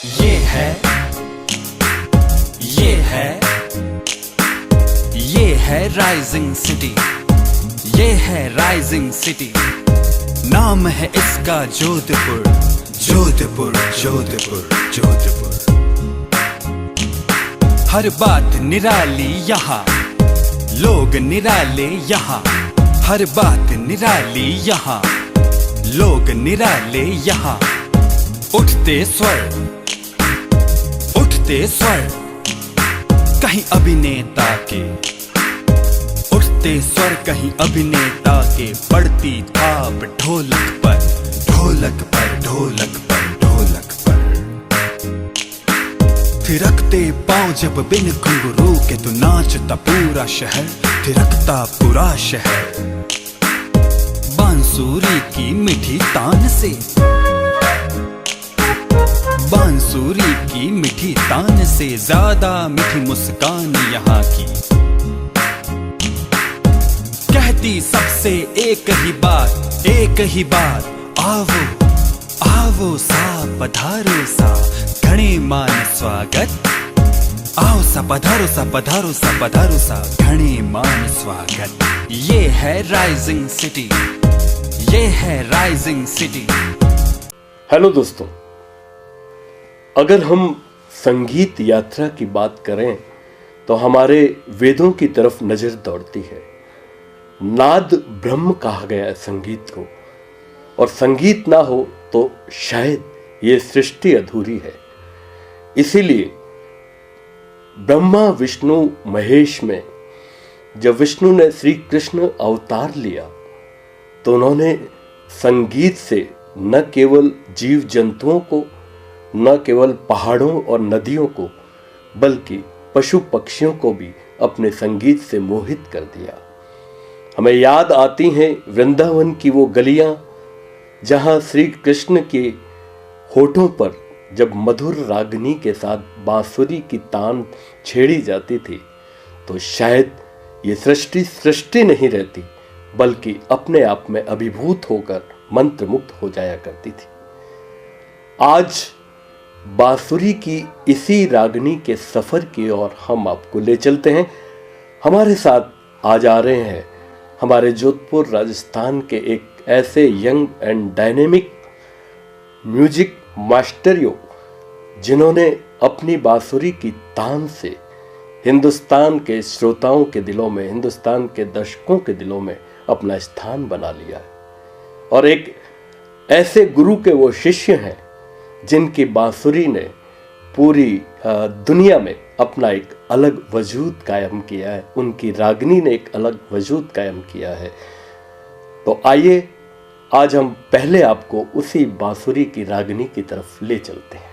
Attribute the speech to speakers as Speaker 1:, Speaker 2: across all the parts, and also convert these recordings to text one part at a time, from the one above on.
Speaker 1: ये है ये है ये है राइजिंग सिटी, ये है राइजिंग सिटी। नाम है इसका जोधपुर, जोधपुर जोधपुर जोधपुर। हर बात निराली यहाँ, लोग निराले यहाँ। हर बात निराली यहाँ, लोग निराले यहाँ। उठते स्वर, उठते स्वर कहीं अभिनेता के, उठते स्वर कहीं अभिनेता के। पड़ती थाप ढोलक पर, ढोलक पर, ढोलक पर, ढोलक पर। थिरकते पांव जब बिन घुंघरू के, तो नाचता पूरा शहर, थिरकता पूरा शहर। बांसुरी की मीठी तान से, बांसुरी की मीठी तान से ज्यादा मीठी मुस्कान यहाँ की। कहती सबसे एक ही बात, एक ही बात। आवो आवो सा, पधारो सा, घणे मान स्वागत। आओ सा, पधारो सा, पधारो सा, पधारो सा, घणे मान स्वागत। ये है राइजिंग सिटी, ये है राइजिंग सिटी।
Speaker 2: हेलो दोस्तों, अगर हम संगीत यात्रा की बात करें तो हमारे वेदों की नजर नजर दौड़ती है। नाद ब्रह्म कहा गया है संगीत को, और संगीत ना हो तो शायद ये सृष्टि अधूरी है। इसीलिए ब्रह्मा विष्णु महेश में जब विष्णु ने श्री कृष्ण अवतार लिया, तो उन्होंने संगीत से न केवल जीव जंतुओं को, न केवल पहाड़ों और नदियों को, बल्कि पशु पक्षियों को भी अपने संगीत से मोहित कर दिया। हमें याद आती हैं वृंदावन की वो गलियां, जहां श्री कृष्ण के होठों पर जब मधुर रागनी के साथ बांसुरी की तान छेड़ी जाती थी, तो शायद ये सृष्टि नहीं रहती, बल्कि अपने आप में अभिभूत होकर मंत्रमुग्ध हो जाया करती थी। आज बांसुरी की इसी रागनी के सफर की ओर हम आपको ले चलते हैं। हमारे साथ आज आ रहे हैं हमारे जोधपुर राजस्थान के एक ऐसे यंग एंड डायनेमिक म्यूजिक मास्टरियो, जिन्होंने अपनी बांसुरी की तान से हिंदुस्तान के श्रोताओं के दिलों में, हिंदुस्तान के दर्शकों के दिलों में अपना स्थान बना लिया है। और एक ऐसे गुरु के वो शिष्य हैं जिनकी बांसुरी ने पूरी दुनिया में अपना एक अलग वजूद कायम किया है, उनकी रागनी ने एक अलग वजूद कायम किया है। तो आइए आज हम पहले आपको उसी बांसुरी की रागनी की तरफ ले चलते हैं।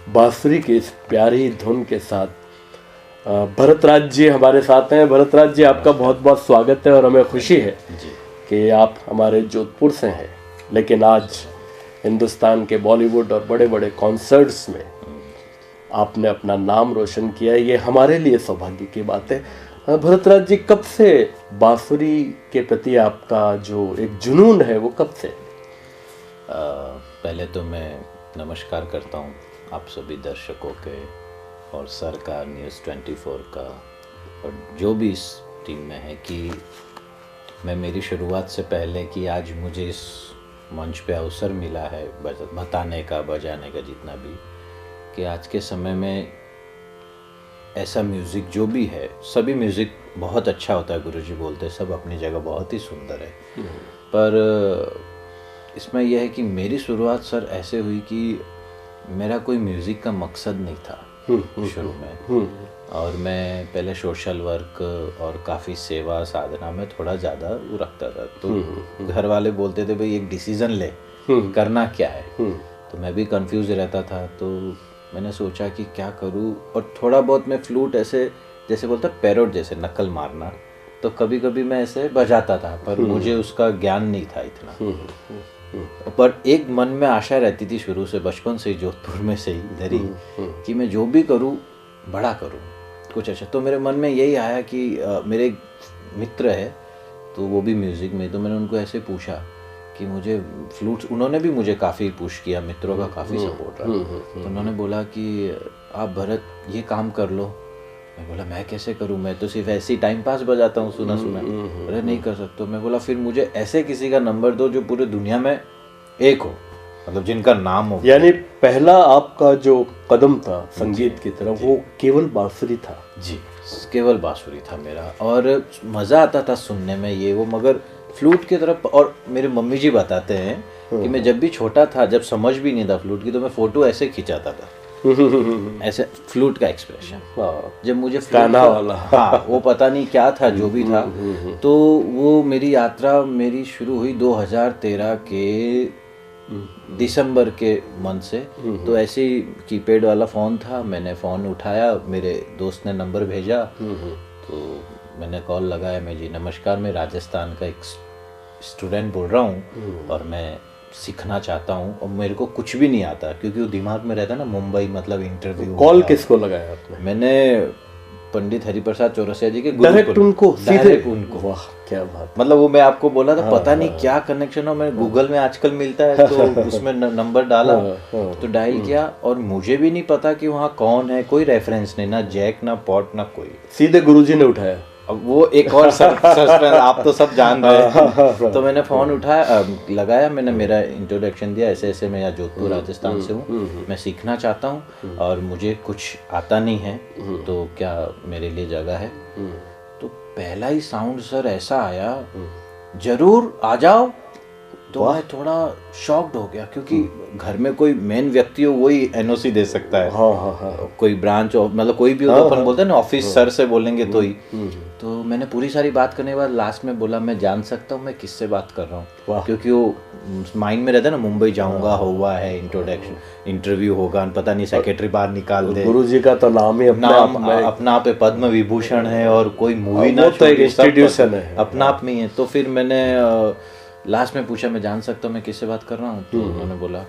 Speaker 2: बांसुरी की इस प्यारी धुन के साथ भरतराज जी हमारे साथ हैं। भरतराज जी, आपका बहुत बहुत स्वागत है और हमें खुशी है कि आप हमारे जोधपुर से हैं, लेकिन आज हिंदुस्तान के बॉलीवुड और बड़े बड़े कॉन्सर्ट्स में आपने अपना नाम रोशन किया है। ये हमारे लिए सौभाग्य की बात है। भरतराज जी, कब से बांसुरी के प्रति आपका जो एक जुनून है वो कब से?
Speaker 3: पहले तो मैं नमस्कार करता हूँ आप सभी दर्शकों के और सरकार न्यूज़ 24 का, और जो भी इस टीम में है, कि मैं मेरी शुरुआत से पहले कि आज मुझे इस मंच पे अवसर मिला है बताने का, बजाने का, जितना भी, कि आज के समय में ऐसा म्यूज़िक जो भी है, सभी म्यूज़िक बहुत अच्छा होता है, गुरुजी बोलते सब अपनी जगह बहुत ही सुंदर है। पर इसमें यह है कि मेरी शुरुआत सर ऐसे हुई कि मेरा कोई म्यूज़िक का मकसद नहीं था। शुरू में। और मैं पहले सोशल वर्क और काफ़ी सेवा साधना में थोड़ा ज़्यादा वो रखता था। तो घर वाले बोलते थे भाई एक डिसीज़न ले, करना क्या है। तो मैं भी कंफ्यूज रहता था। तो मैंने सोचा कि क्या करूँ। और थोड़ा बहुत मैं फ्लूट ऐसे जैसे बोलता पैरोट जैसे नकल मारना, तो कभी कभी मैं ऐसे बजाता था, पर मुझे उसका ज्ञान नहीं था इतना। पर एक मन में आशा रहती थी शुरू से, बचपन से ही, जोधपुर में से ही इधर ही, कि मैं जो भी करूँ बड़ा करूँ कुछ अच्छा। तो मेरे मन में यही आया कि मेरे एक मित्र है तो वो भी म्यूज़िक में, तो मैंने उनको ऐसे पूछा कि मुझे फ्लूट्स, उन्होंने भी मुझे काफ़ी पुश किया, मित्रों का काफ़ी सपोर्ट रहा। तो उन्होंने बोला कि आप भरत ये काम कर लो। मैं बोला मैं कैसे करूं, मैं तो सिर्फ ऐसे ही टाइम पास बजाता हूँ सुना सुना। अरे नहीं कर सकता। मैं बोला फिर मुझे ऐसे किसी का नंबर दो जो पूरे दुनिया में एक हो, मतलब जिनका नाम हो।
Speaker 2: यानी पहला आपका जो कदम था संगीत की तरफ वो केवल बांसुरी था?
Speaker 3: जी, केवल बांसुरी था मेरा, और मज़ा आता था सुनने में ये वो, मगर फ्लूट की तरफ। और मेरे मम्मी जी बताते हैं कि मैं जब भी छोटा था, जब समझ भी नहीं था फ्लूट की, तो मैं फ़ोटो ऐसे खिंचाता था ऐसे फ्लूट का एक्सप्रेशन। जब मुझे
Speaker 2: गाना वाला
Speaker 3: हाँ वो पता नहीं क्या था, जो भी था। तो वो मेरी यात्रा मेरी शुरू हुई 2013 के दिसंबर के मंथ से। तो ऐसे ही कीपैड वाला फ़ोन था, मैंने फ़ोन उठाया, मेरे दोस्त ने नंबर भेजा, तो मैंने कॉल लगाया। मैं जी नमस्कार, मैं राजस्थान का एक स्टूडेंट बोल रहा हूँ और मैं सीखना चाहता हूँ, और मेरे को कुछ भी नहीं आता, क्योंकि वो दिमाग में रहता ना मुंबई, मतलब इंटरव्यू।
Speaker 2: कॉल किसको लगाया आपने?
Speaker 3: मैंने पंडित हरिप्रसाद चौरसिया जी के
Speaker 2: डायरेक्ट उनको?
Speaker 3: डायरेक्ट उनको।
Speaker 2: वाह क्या बात।
Speaker 3: मतलब वो मैं आपको बोला था, पता नहीं क्या कनेक्शन हो, मैं गूगल में आजकल मिलता है तो उसमें नंबर डाला, तो डायल किया, और मुझे भी नहीं पता कि वहाँ कौन है, कोई रेफरेंस नहीं, ना जैक ना पॉट ना कोई,
Speaker 2: सीधे गुरुजी ने उठाया।
Speaker 3: अब वो एक और सस्पेंस आप तो सब जान रहे हैं। तो मैंने फ़ोन उठाया, लगाया, मैंने मेरा इंट्रोडक्शन दिया, ऐसे ऐसे मैं यहाँ जोधपुर राजस्थान से हूँ, मैं सीखना चाहता हूँ और मुझे कुछ आता नहीं है, तो क्या मेरे लिए जगह है? तो पहला ही साउंड सर ऐसा आया, जरूर आ जाओ। तो मैं थोड़ा शॉक्ड हो गया, क्योंकि घर में कोई मेन व्यक्ति हो वही एनओसी दे सकता है। कोई ब्रांच मतलब कोई भी हो, तो अपन बोलते हैं ना ऑफिस सर से बोलेंगे तो ही। तो मैंने पूरी सारी बात करने के बाद लास्ट में बोला मैं जान सकता हूँ मैं किससे बात कर रहा हूँ, क्योंकि वो माइंड में रहता है ना, मुंबई जाऊंगा, हुआ है इंट्रोडक्शन, इंटरव्यू होगा, पता नहीं सेक्रेटरी बाहर निकाल दे।
Speaker 2: गुरुजी का तो नाम ही
Speaker 3: अपना आप पद्म विभूषण है, और कोई मूवी ना,
Speaker 2: तो एक इंस्टीट्यूशन है
Speaker 3: अपना आप में ही है। तो फिर मैंने लास्ट में पूछा मैं जान सकता हूँ मैं किससे बात कर रहा हूँ? तो उन्होंने बोला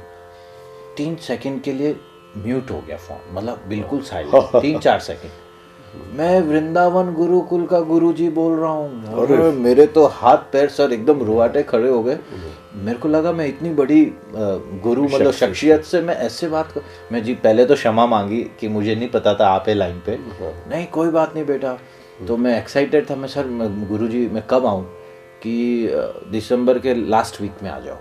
Speaker 3: 3 सेकंड के लिए म्यूट हो गया फ़ोन, मतलब बिल्कुल साइलेंट, 3-4 सेकंड। मैं वृंदावन गुरुकुल का गुरुजी बोल रहा हूँ। और मेरे तो हाथ पैर सर एकदम रुआटे खड़े हो गए। मेरे को लगा मैं इतनी बड़ी गुरु मतलब शख्सियत से मैं ऐसे बात कर। मैं जी पहले तो क्षमा मांगी कि मुझे नहीं पता था आप है लाइन पे। नहीं कोई बात नहीं बेटा। तो मैं एक्साइटेड था, मैं सर गुरुजी मैं कब आऊँ कि दिसंबर के लास्ट वीक में आ जाओ।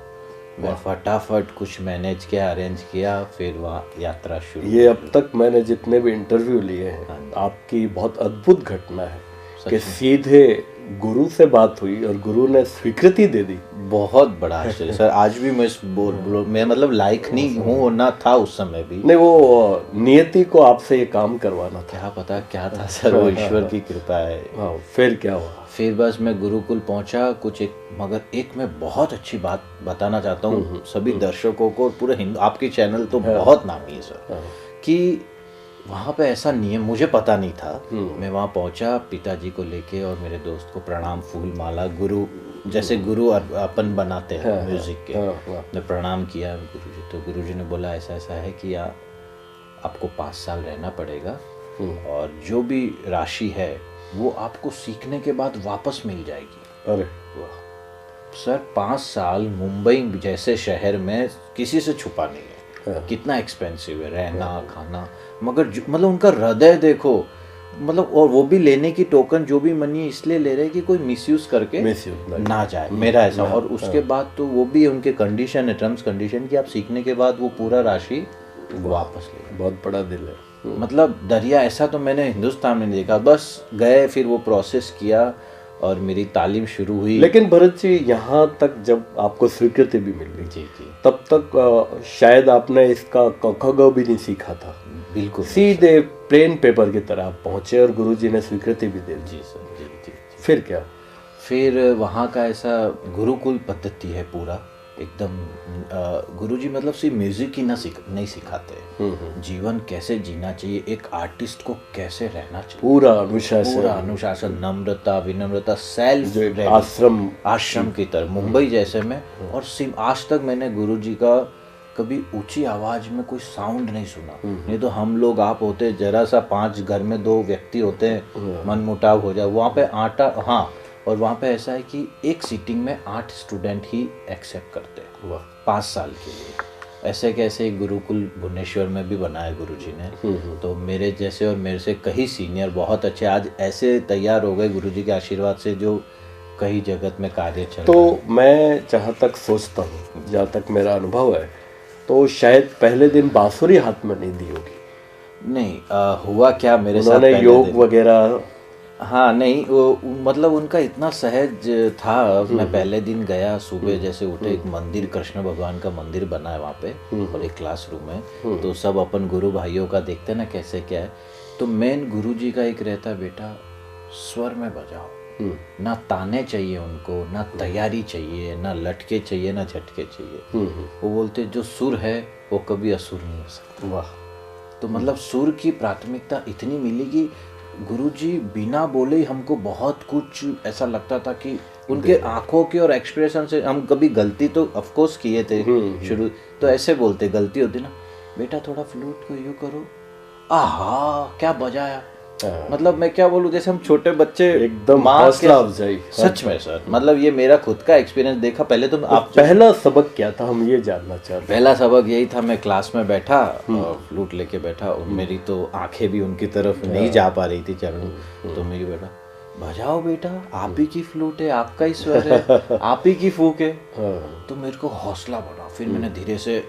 Speaker 3: मैं फटाफट कुछ मैनेज किया, अरेंज किया, फिर वहाँ यात्रा शुरू।
Speaker 2: ये अब तक मैंने जितने भी इंटरव्यू लिए हैं, आपकी बहुत अद्भुत घटना है कि सीधे गुरु से बात हुई और गुरु ने स्वीकृति दे दी।
Speaker 3: बहुत बड़ा आश्चर्य सर। आज भी मैं मतलब लायक नहीं हूँ और ना था उस समय भी।
Speaker 2: नहीं, वो नियति को आपसे ये काम करवाना था।
Speaker 3: क्या पता क्या था सर, वो ईश्वर की कृपा है।
Speaker 2: फिर क्या हुआ?
Speaker 3: फिर बस मैं गुरुकुल पहुंचा कुछ एक, मगर एक मैं बहुत अच्छी बात बताना चाहता हूँ सभी दर्शकों को, और पूरे हिंदू, आपकी चैनल तो बहुत नामी है सर, कि वहाँ पे ऐसा नियम मुझे पता नहीं था। मैं वहाँ पहुँचा पिताजी को लेके और मेरे दोस्त को प्रणाम, फूल माला, गुरु जैसे गुरु अपन बनाते हैं म्यूजिक के, मैं प्रणाम किया गुरुजी। तो गुरुजी ने बोला ऐसा ऐसा है कि आपको 5 साल रहना पड़ेगा और जो भी राशि है वो आपको सीखने के बाद वापस मिल जाएगी।
Speaker 2: अरे
Speaker 3: वाह सर, 5 साल मुंबई जैसे शहर में किसी से छुपा नहीं है। कितना एक्सपेंसिव है रहना खाना, मगर मतलब उनका हृदय देखो, मतलब और वो भी लेने की टोकन जो भी मनी है इसलिए ले रहे हैं कि कोई मिसयूज करके ना जाए, मेरा ऐसा। और उसके बाद तो वो भी उनके कंडीशन है, टर्म्स कंडीशन, कि आप सीखने के बाद वो पूरा राशि वापस ले।
Speaker 2: बहुत बड़ा दिल है।
Speaker 3: मतलब दरिया ऐसा तो मैंने हिंदुस्तान में नहीं देखा। बस गए, फिर वो प्रोसेस किया और मेरी तालीम शुरू हुई।
Speaker 2: लेकिन भरत जी, यहाँ तक जब आपको स्वीकृति भी मिल गई,
Speaker 3: जी जी,
Speaker 2: तब तक शायद आपने इसका क ख ग भी नहीं सीखा था।
Speaker 3: बिल्कुल
Speaker 2: सीधे प्लेन पेपर की तरह आप पहुंचे और गुरुजी ने स्वीकृति भी दे दी।
Speaker 3: जी सर, जी जी।
Speaker 2: फिर क्या?
Speaker 3: फिर वहाँ का ऐसा गुरुकुल पद्धति है पूरा एकदम। गुरुजी मतलब सिर्फ म्यूजिक ही नहीं सिखाते, जीवन कैसे जीना चाहिए, एक आर्टिस्ट को कैसे रहना चाहिए,
Speaker 2: पूरा
Speaker 3: अनुशासन, नम्रता, विनम्रता, सेल्फ आश्रम की तरह मुंबई जैसे में। और सिर्फ आज तक मैंने गुरुजी का कभी ऊंची आवाज में कोई साउंड नहीं सुना। नहीं तो हम लोग आप होते जरा सा 5 घर में 2 व्यक्ति होते हैं, मन मुटाव हो जाए, वहाँ पे 8 हाँ। और वहाँ पे ऐसा है कि एक सीटिंग में 8 स्टूडेंट ही एक्सेप्ट करते हैं 5 साल के लिए। ऐसे कैसे गुरुकुल भुवनेश्वर में भी बनाया गुरुजी ने। तो मेरे जैसे और मेरे से कई सीनियर बहुत अच्छे आज ऐसे तैयार हो गए गुरुजी के आशीर्वाद से, जो कई जगत में कार्य चल रहा है।
Speaker 2: तो मैं जहाँ तक सोचता हूँ, जहाँ तक मेरा अनुभव है, तो शायद पहले दिन बांसुरी हाथ में नहीं दी होगी।
Speaker 3: नहीं, हुआ क्या मेरे साथ,
Speaker 2: उन्होंने योग वगैरह,
Speaker 3: हाँ नहीं, वो मतलब उनका इतना सहज था। मैं पहले दिन गया, सुबह जैसे उठे, एक मंदिर, कृष्ण भगवान का मंदिर बना है वहाँ पे, और एक क्लासरूम है। तो सब अपन गुरु भाइयों का देखते हैं ना कैसे क्या है। तो मेन गुरु जी का एक रहता है, बेटा स्वर में बजाओ, ना ताने चाहिए उनको, ना तैयारी चाहिए, ना लटके चाहिए, ना झटके चाहिए। वो बोलते जो सुर है वो कभी असुर नहीं हो सकता।
Speaker 2: वाह।
Speaker 3: तो मतलब सुर की प्राथमिकता इतनी मिली कि गुरुजी बिना बोले ही हमको बहुत कुछ ऐसा लगता था कि उनके आंखों के और एक्सप्रेशन से। हम कभी गलती तो ऑफ कोर्स किए थे शुरू, तो ऐसे बोलते गलती होती ना, बेटा थोड़ा फ्लूट को यूं करो, आहा क्या बजाया। मतलब मैं क्या बोलूं, जैसे हम छोटे बच्चे
Speaker 2: एकदम हौसला अफजाई।
Speaker 3: सच में सर, मतलब ये मेरा खुद का एक्सपीरियंस देखा। पहले तो आप
Speaker 2: पहला सबक क्या था, हम ये जानना चाहते हैं।
Speaker 3: पहला सबक यही था, मैं क्लास में बैठा और फ्लूट लेके बैठा, और मेरी तो आंखें भी उनकी तरफ नहीं जा पा रही थी चरणों। तो मेरी बेटा बजाओ बेटा, आप ही की फ्लूट है, आपका ही स्वर है, आप ही की फूक है। तो मेरे को हौसला बढ़ा। फिर मैंने धीरे से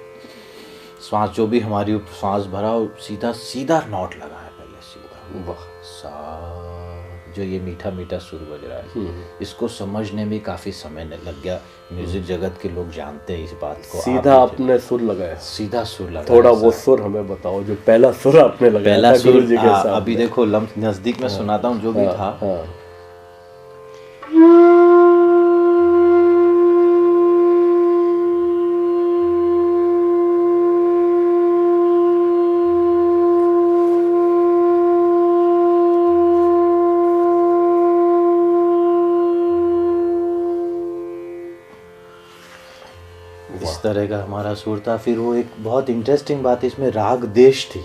Speaker 3: श्वास, जो भी हमारी श्वास भरा, और सीधा सीधा नोट लगाया पहले, सीधा वाह सा, जो ये मीठा मीठा सुर बज रहा है। इसको समझने में काफी समय लग गया। म्यूजिक जगत के लोग जानते हैं इस बात को।
Speaker 2: सीधा आपने सुर लगाया?
Speaker 3: सीधा सुर लगाया।
Speaker 2: थोड़ा वो सुर हमें बताओ, जो पहला सुर आपने लगाया
Speaker 3: पहला
Speaker 2: था गुरुजी के साथ।
Speaker 3: अभी देखो नजदीक में सुनाता हूँ जो भी था। इस तरह का हमारा सुर था। फिर वो एक बहुत इंटरेस्टिंग बात, इसमें राग देश थी।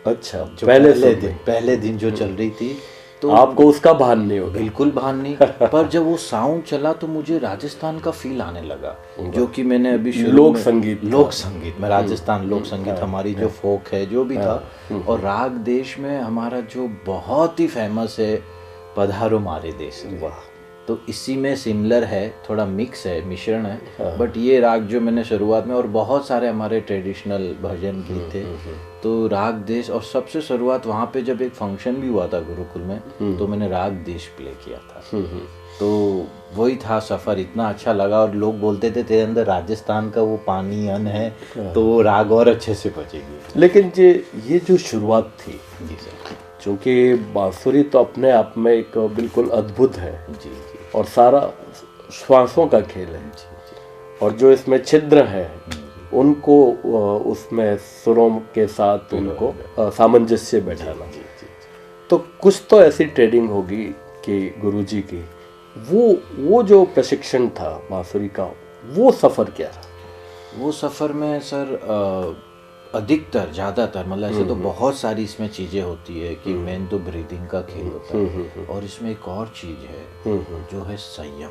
Speaker 2: अच्छा,
Speaker 3: जो पहले दिन जो चल रही थी, तो
Speaker 2: आपको उसका भान नहीं होगा?
Speaker 3: बिल्कुल भान नहीं। पर जब वो साउंड चला तो मुझे राजस्थान का फील आने लगा, जो कि मैंने अभी
Speaker 2: लोक संगीत
Speaker 3: में राजस्थान लोक संगीत हमारी जो फोक है जो भी था। और राग देश में हमारा जो बहुत ही फेमस है, पधारो मारे देश। वाह। तो इसी में सिमिलर है, थोड़ा मिक्स है, मिश्रण है। बट ये राग जो मैंने शुरुआत में, और बहुत सारे हमारे ट्रेडिशनल भजन गीत थे, तो राग देश। और सबसे शुरुआत वहाँ पे जब एक फंक्शन भी हुआ था गुरुकुल में, तो मैंने राग देश प्ले किया था। तो वही था सफ़र, इतना अच्छा लगा। और लोग बोलते थे तेरे अंदर राजस्थान का वो पानी अन है, तो वो राग और अच्छे से बजेगी।
Speaker 2: लेकिन ये जो शुरुआत थी,
Speaker 3: जी सर,
Speaker 2: क्योंकि बांसुरी तो अपने आप में एक बिल्कुल अद्भुत है।
Speaker 3: जी जी।
Speaker 2: और सारा श्वासों का खेल है। और जो इसमें छिद्र है, उनको उसमें सुरों के साथ उनको सामंजस्य बैठाना। तो कुछ तो ऐसी ट्रेनिंग होगी कि गुरुजी की, वो जो प्रशिक्षण था बांसुरी का, वो सफ़र क्या था?
Speaker 3: वो सफ़र में सर अधिकतर ज़्यादातर मतलब ऐसे तो बहुत सारी इसमें चीज़ें होती है कि मेन तो ब्रीदिंग का खेल होता है। और इसमें एक और चीज़ है जो है संयम।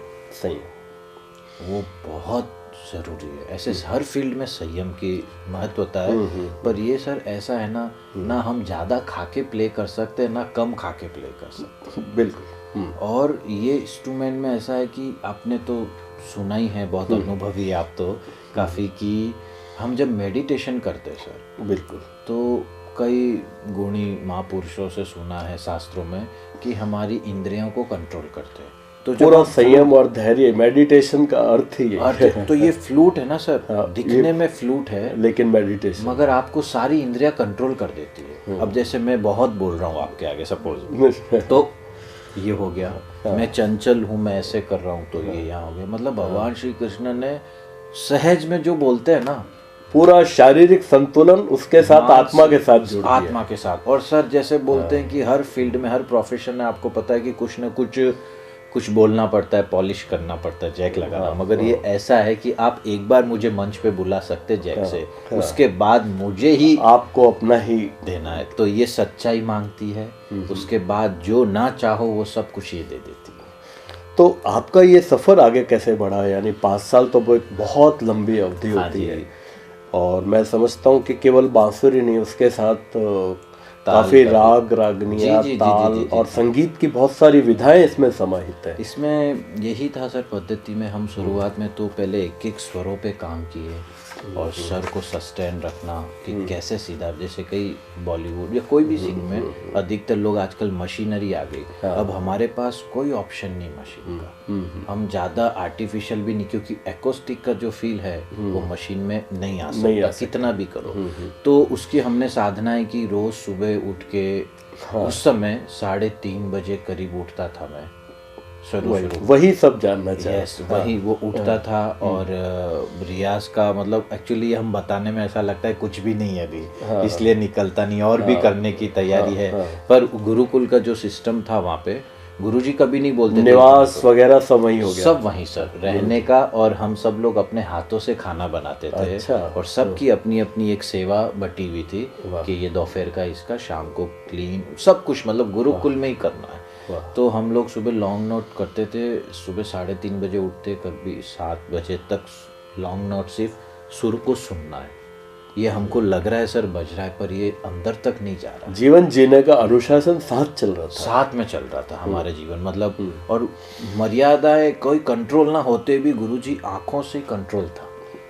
Speaker 3: वो बहुत ज़रूरी है। ऐसे हर फील्ड में संयम की महत्वता है। पर ये सर ऐसा है ना हम ज़्यादा खा के प्ले कर सकते हैं, ना कम खा के प्ले कर सकते।
Speaker 2: बिल्कुल।
Speaker 3: और ये इंस्ट्रूमेंट में ऐसा है कि आपने तो सुना ही है, बहुत अनुभवी आप तो काफ़ी, कि हम जब मेडिटेशन करते हैं सर,
Speaker 2: बिल्कुल,
Speaker 3: तो कई गुणी महापुरुषों से सुना है शास्त्रों में कि हमारी इंद्रियों को कंट्रोल करते हैं। तो जब
Speaker 2: पूरा
Speaker 3: आप
Speaker 2: संयम और धैर्य, मेडिटेशन का अर्थ ही है।
Speaker 3: तो ये फ्लूट है ना सर, दिखने में फ्लूट है
Speaker 2: लेकिन मेडिटेशन
Speaker 3: मगर आपको सारी इंद्रियां कंट्रोल कर देती है। अब जैसे मैं बहुत बोल रहा हूँ आपके आगे सपोज, तो ये हो गया, मैं चंचल हूँ, मैं ऐसे कर रहा हूँ, तो ये यहाँ हो गया। मतलब भगवान श्री कृष्ण ने सहज में जो बोलते हैं ना,
Speaker 2: पूरा शारीरिक संतुलन उसके साथ आत्मा के साथ जुड़ गया।
Speaker 3: आत्मा के साथ। और सर जैसे बोलते हैं कि हर फील्ड में, हर प्रोफेशन में आपको पता है कि कुछ ना कुछ बोलना पड़ता है, पॉलिश करना पड़ता है, जैक लगाना। मगर ये ऐसा है कि आप एक बार मुझे मंच पे बुला सकते जैक से, उसके बाद मुझे ही
Speaker 2: आपको अपना ही
Speaker 3: देना है। तो ये सच्चाई मांगती है, उसके बाद जो ना चाहो वो सब कुछ ये दे देती है।
Speaker 2: तो आपका ये सफर आगे कैसे बढ़ा? यानी 5 साल तो वो एक बहुत लंबी अवधि होती है, और मैं समझता हूँ कि केवल बांसुरी नहीं, उसके साथ काफी राग, रागनियाँ, ताल और संगीत की बहुत सारी विधाएं इसमें समाहित है।
Speaker 3: इसमें यही था सर पद्धति में, हम शुरुआत में तो पहले एक एक स्वरों पे काम किए और स्वर को सस्टेन रखना कि कैसे सीधा, जैसे कई बॉलीवुड या कोई भी सिंग में अधिकतर लोग आजकल मशीनरी आ गई, अब हमारे पास कोई ऑप्शन नहीं मशीन का, हम ज़्यादा आर्टिफिशियल भी नहीं, क्योंकि एक्रोस्टिक का जो फील है वो मशीन में नहीं आ सकता कितना भी करो। तो उसकी हमने साधनाएं की, रोज़ सुबह उठ के, उस समय 3:30 बजे करीब उठता था मैं,
Speaker 2: वही सब जानना चाहिए।
Speaker 3: वही वो उठता था और रियाज का, मतलब एक्चुअली हम बताने में ऐसा लगता है कुछ भी नहीं है अभी, इसलिए निकलता नहीं, और भी करने की तैयारी है। पर गुरुकुल का जो सिस्टम था वहाँ पे, गुरुजी कभी नहीं बोलते,
Speaker 2: निवास वगैरह सब वहीं हो गया,
Speaker 3: सब वहीं सर रहने का, और हम सब लोग अपने हाथों से खाना बनाते थे।
Speaker 2: अच्छा।
Speaker 3: और सबकी अपनी अपनी एक सेवा बटी हुई थी कि ये दोपहर का इसका, शाम को क्लीन, सब कुछ मतलब गुरुकुल में ही करना है। तो हम लोग सुबह लॉन्ग नोट करते थे, सुबह 3:30 बजे उठते, कभी 7 बजे तक लॉन्ग नोट, सिर्फ सुर को सुनना है। ये हमको लग रहा है सर बज रहा है, पर ये अंदर तक नहीं जा रहा।
Speaker 2: जीवन जीने का अनुशासन साथ चल रहा था,
Speaker 3: साथ में चल रहा था हमारे जीवन, मतलब और मर्यादाएं कोई कंट्रोल ना होते भी गुरुजी आंखों से कंट्रोल था।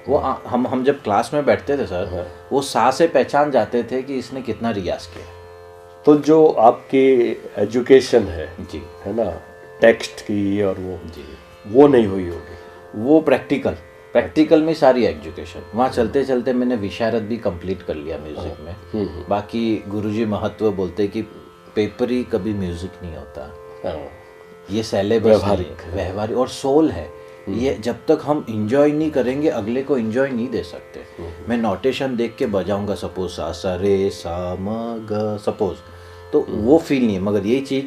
Speaker 3: वो हम जब क्लास में बैठते थे सर, वो सा से पहचान जाते थे कि इसने कितना रियाज किया।
Speaker 2: तो जो आपकी एजुकेशन है
Speaker 3: जी,
Speaker 2: है ना, टेक्स्ट की, और
Speaker 3: जी,
Speaker 2: वो नहीं हुई होगी,
Speaker 3: वो प्रैक्टिकल में सारी एजुकेशन। वहाँ चलते चलते मैंने विशारद भी कंप्लीट कर लिया म्यूजिक में। बाकी गुरुजी महत्व बोलते कि पेपरी कभी म्यूजिक नहीं होता, ये सिलेबस व्यवहारिक और सोल है। ये जब तक हम इंजॉय नहीं करेंगे, अगले को इंजॉय नहीं दे सकते। मैं नोटेशन देख के बजाऊंगा, सपोज सा सा रे सा म ग, सपोज, तो वो फील नहीं है। मगर ये चीज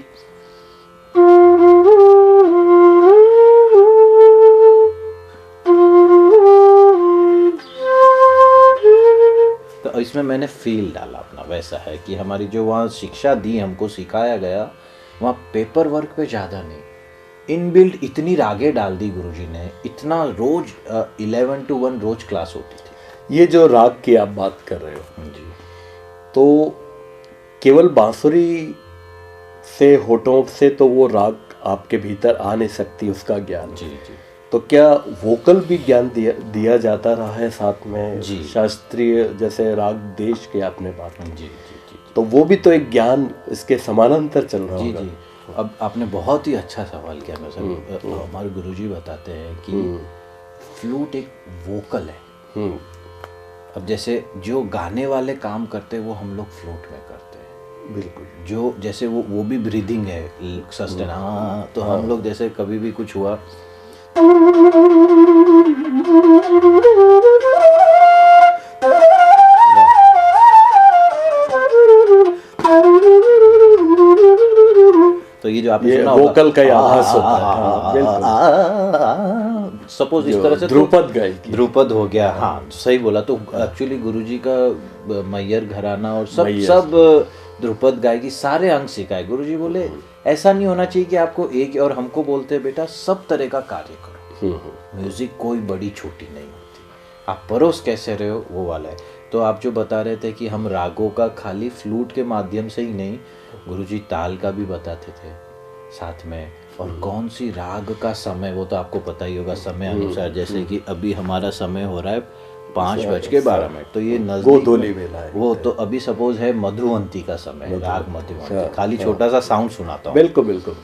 Speaker 3: तो इसमें मैंने फील डाला अपना, वैसा है कि हमारी जो वहाँ शिक्षा दी, हमको सिखाया गया, वहाँ पेपर वर्क पे ज़्यादा नहीं, इनबिल्ट इतनी रागें डाल दी गुरुजी ने, इतना रोज 11 to 1 रोज क्लास होती थी।
Speaker 2: ये जो राग की आप बात कर रहे हो
Speaker 3: जी,
Speaker 2: तो केवल बांसुरी से, होठों से तो वो राग आपके भीतर आ नहीं सकती, उसका ज्ञान।
Speaker 3: जी जी।
Speaker 2: तो क्या वोकल भी ज्ञान दिया जाता रहा है साथ में?
Speaker 3: जी।
Speaker 2: शास्त्रीय जैसे राग देश के आपने बात की,
Speaker 3: जी जी।
Speaker 2: तो वो भी तो एक ज्ञान इसके समानांतर चल रहा
Speaker 3: जी
Speaker 2: होगा।
Speaker 3: जी। अब आपने बहुत ही अच्छा सवाल किया। मैं सर, हमारे गुरुजी बताते हैं कि फ्लूट एक वोकल है। अब जैसे जो गाने वाले काम करते हैं वो हम लोग फ्लूट में करते हैं।
Speaker 2: बिल्कुल।
Speaker 3: जो जैसे वो भी ब्रीदिंग है, सस्टेन। हाँ, तो हम लोग जैसे कभी भी कुछ हुआ, तो ये जो आपने सुना
Speaker 2: वोकल का आभास होता है।
Speaker 3: सपोज इस तरह से
Speaker 2: ध्रुपद गायकी,
Speaker 3: ध्रुपद हो गया। हाँ, सही बोला। तो एक्चुअली गुरुजी का मैयर घराना और सब ध्रुपद गायकी सारे अंग सिखाए। गुरुजी बोले ऐसा नहीं होना चाहिए कि आपको एक, और हमको बोलते हैं बेटा सब तरह का कार्य करो, म्यूजिक कोई बड़ी छोटी नहीं होती, आप परोस कैसे रहे हो वो वाला है। तो आप जो बता रहे थे कि हम रागों का खाली फ्लूट के माध्यम से ही नहीं, गुरुजी ताल का भी बताते थे साथ में, और कौन सी राग का समय, वो तो आपको पता ही होगा समय अनुसार। जैसे कि अभी हमारा समय हो रहा है 5:12। तो ये नजदीक
Speaker 2: गोधूली बेला है।
Speaker 3: वो तो अभी सपोज है मधुवंती का समय, राग मधुवंती। खाली छोटा सा साउंड सुनाता हूँ।
Speaker 2: बिल्कुल बिल्कुल।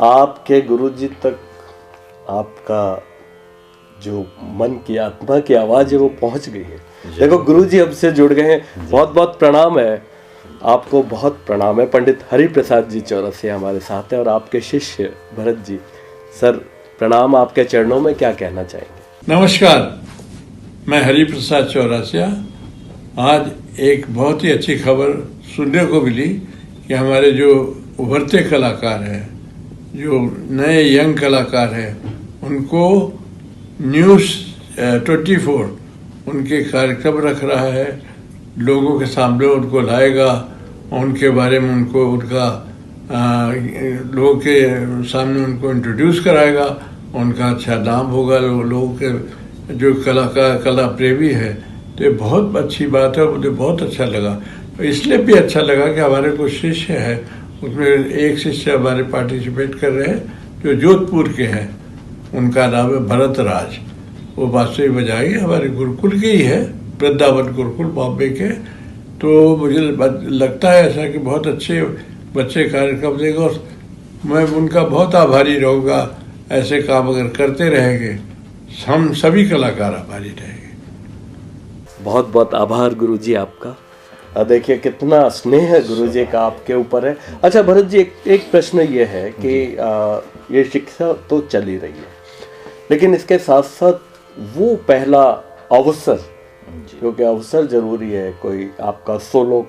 Speaker 2: आपके गुरुजी तक आपका जो मन की आत्मा की आवाज है वो पहुंच गई है। देखो गुरुजी हमसे जुड़ गए हैं, बहुत बहुत प्रणाम है आपको, बहुत प्रणाम है। पंडित हरि प्रसाद जी चौरसिया हमारे साथ हैं और आपके शिष्य भरत जी। सर प्रणाम, आपके चरणों में क्या कहना चाहेंगे?
Speaker 4: नमस्कार, मैं हरि प्रसाद चौरसिया। आज एक बहुत ही अच्छी खबर सुनने को मिली कि हमारे जो उभरते कलाकार हैं, जो नए यंग कलाकार हैं, उनको न्यूज़ 24 उनके कार्यक्रम रख रहा है, लोगों के सामने उनको लाएगा, उनके बारे में उनको उनका लोगों के सामने उनको इंट्रोड्यूस कराएगा, उनका अच्छा नाम होगा लोगों के जो कला प्रेमी है। तो ये बहुत अच्छी बात है, मुझे बहुत अच्छा लगा। इसलिए भी अच्छा लगा कि हमारे कुछ शिष्य हैं, उसमें एक शिष्य हमारे पार्टिसिपेट कर रहे हैं जो जोधपुर के हैं, उनका नाम है भरत राज। वो बांसुरी बजाएंगे, हमारे गुरुकुल के ही है, वृंदावन गुरुकुल बॉम्बे के। तो मुझे लगता है ऐसा कि बहुत अच्छे बच्चे कार्यक्रम देगा और मैं उनका बहुत आभारी रहूँगा। ऐसे काम अगर करते रहेंगे, हम सभी कलाकार आभारी रहेंगे।
Speaker 2: बहुत बहुत आभार गुरुजी आपका। देखिए कितना स्नेह गुरुजी का आपके ऊपर है। अच्छा भरत जी, एक प्रश्न ये है कि ये शिक्षा तो चली रही है, लेकिन इसके साथ साथ वो पहला अवसर, क्योंकि अवसर जरूरी है, कोई आपका सोलो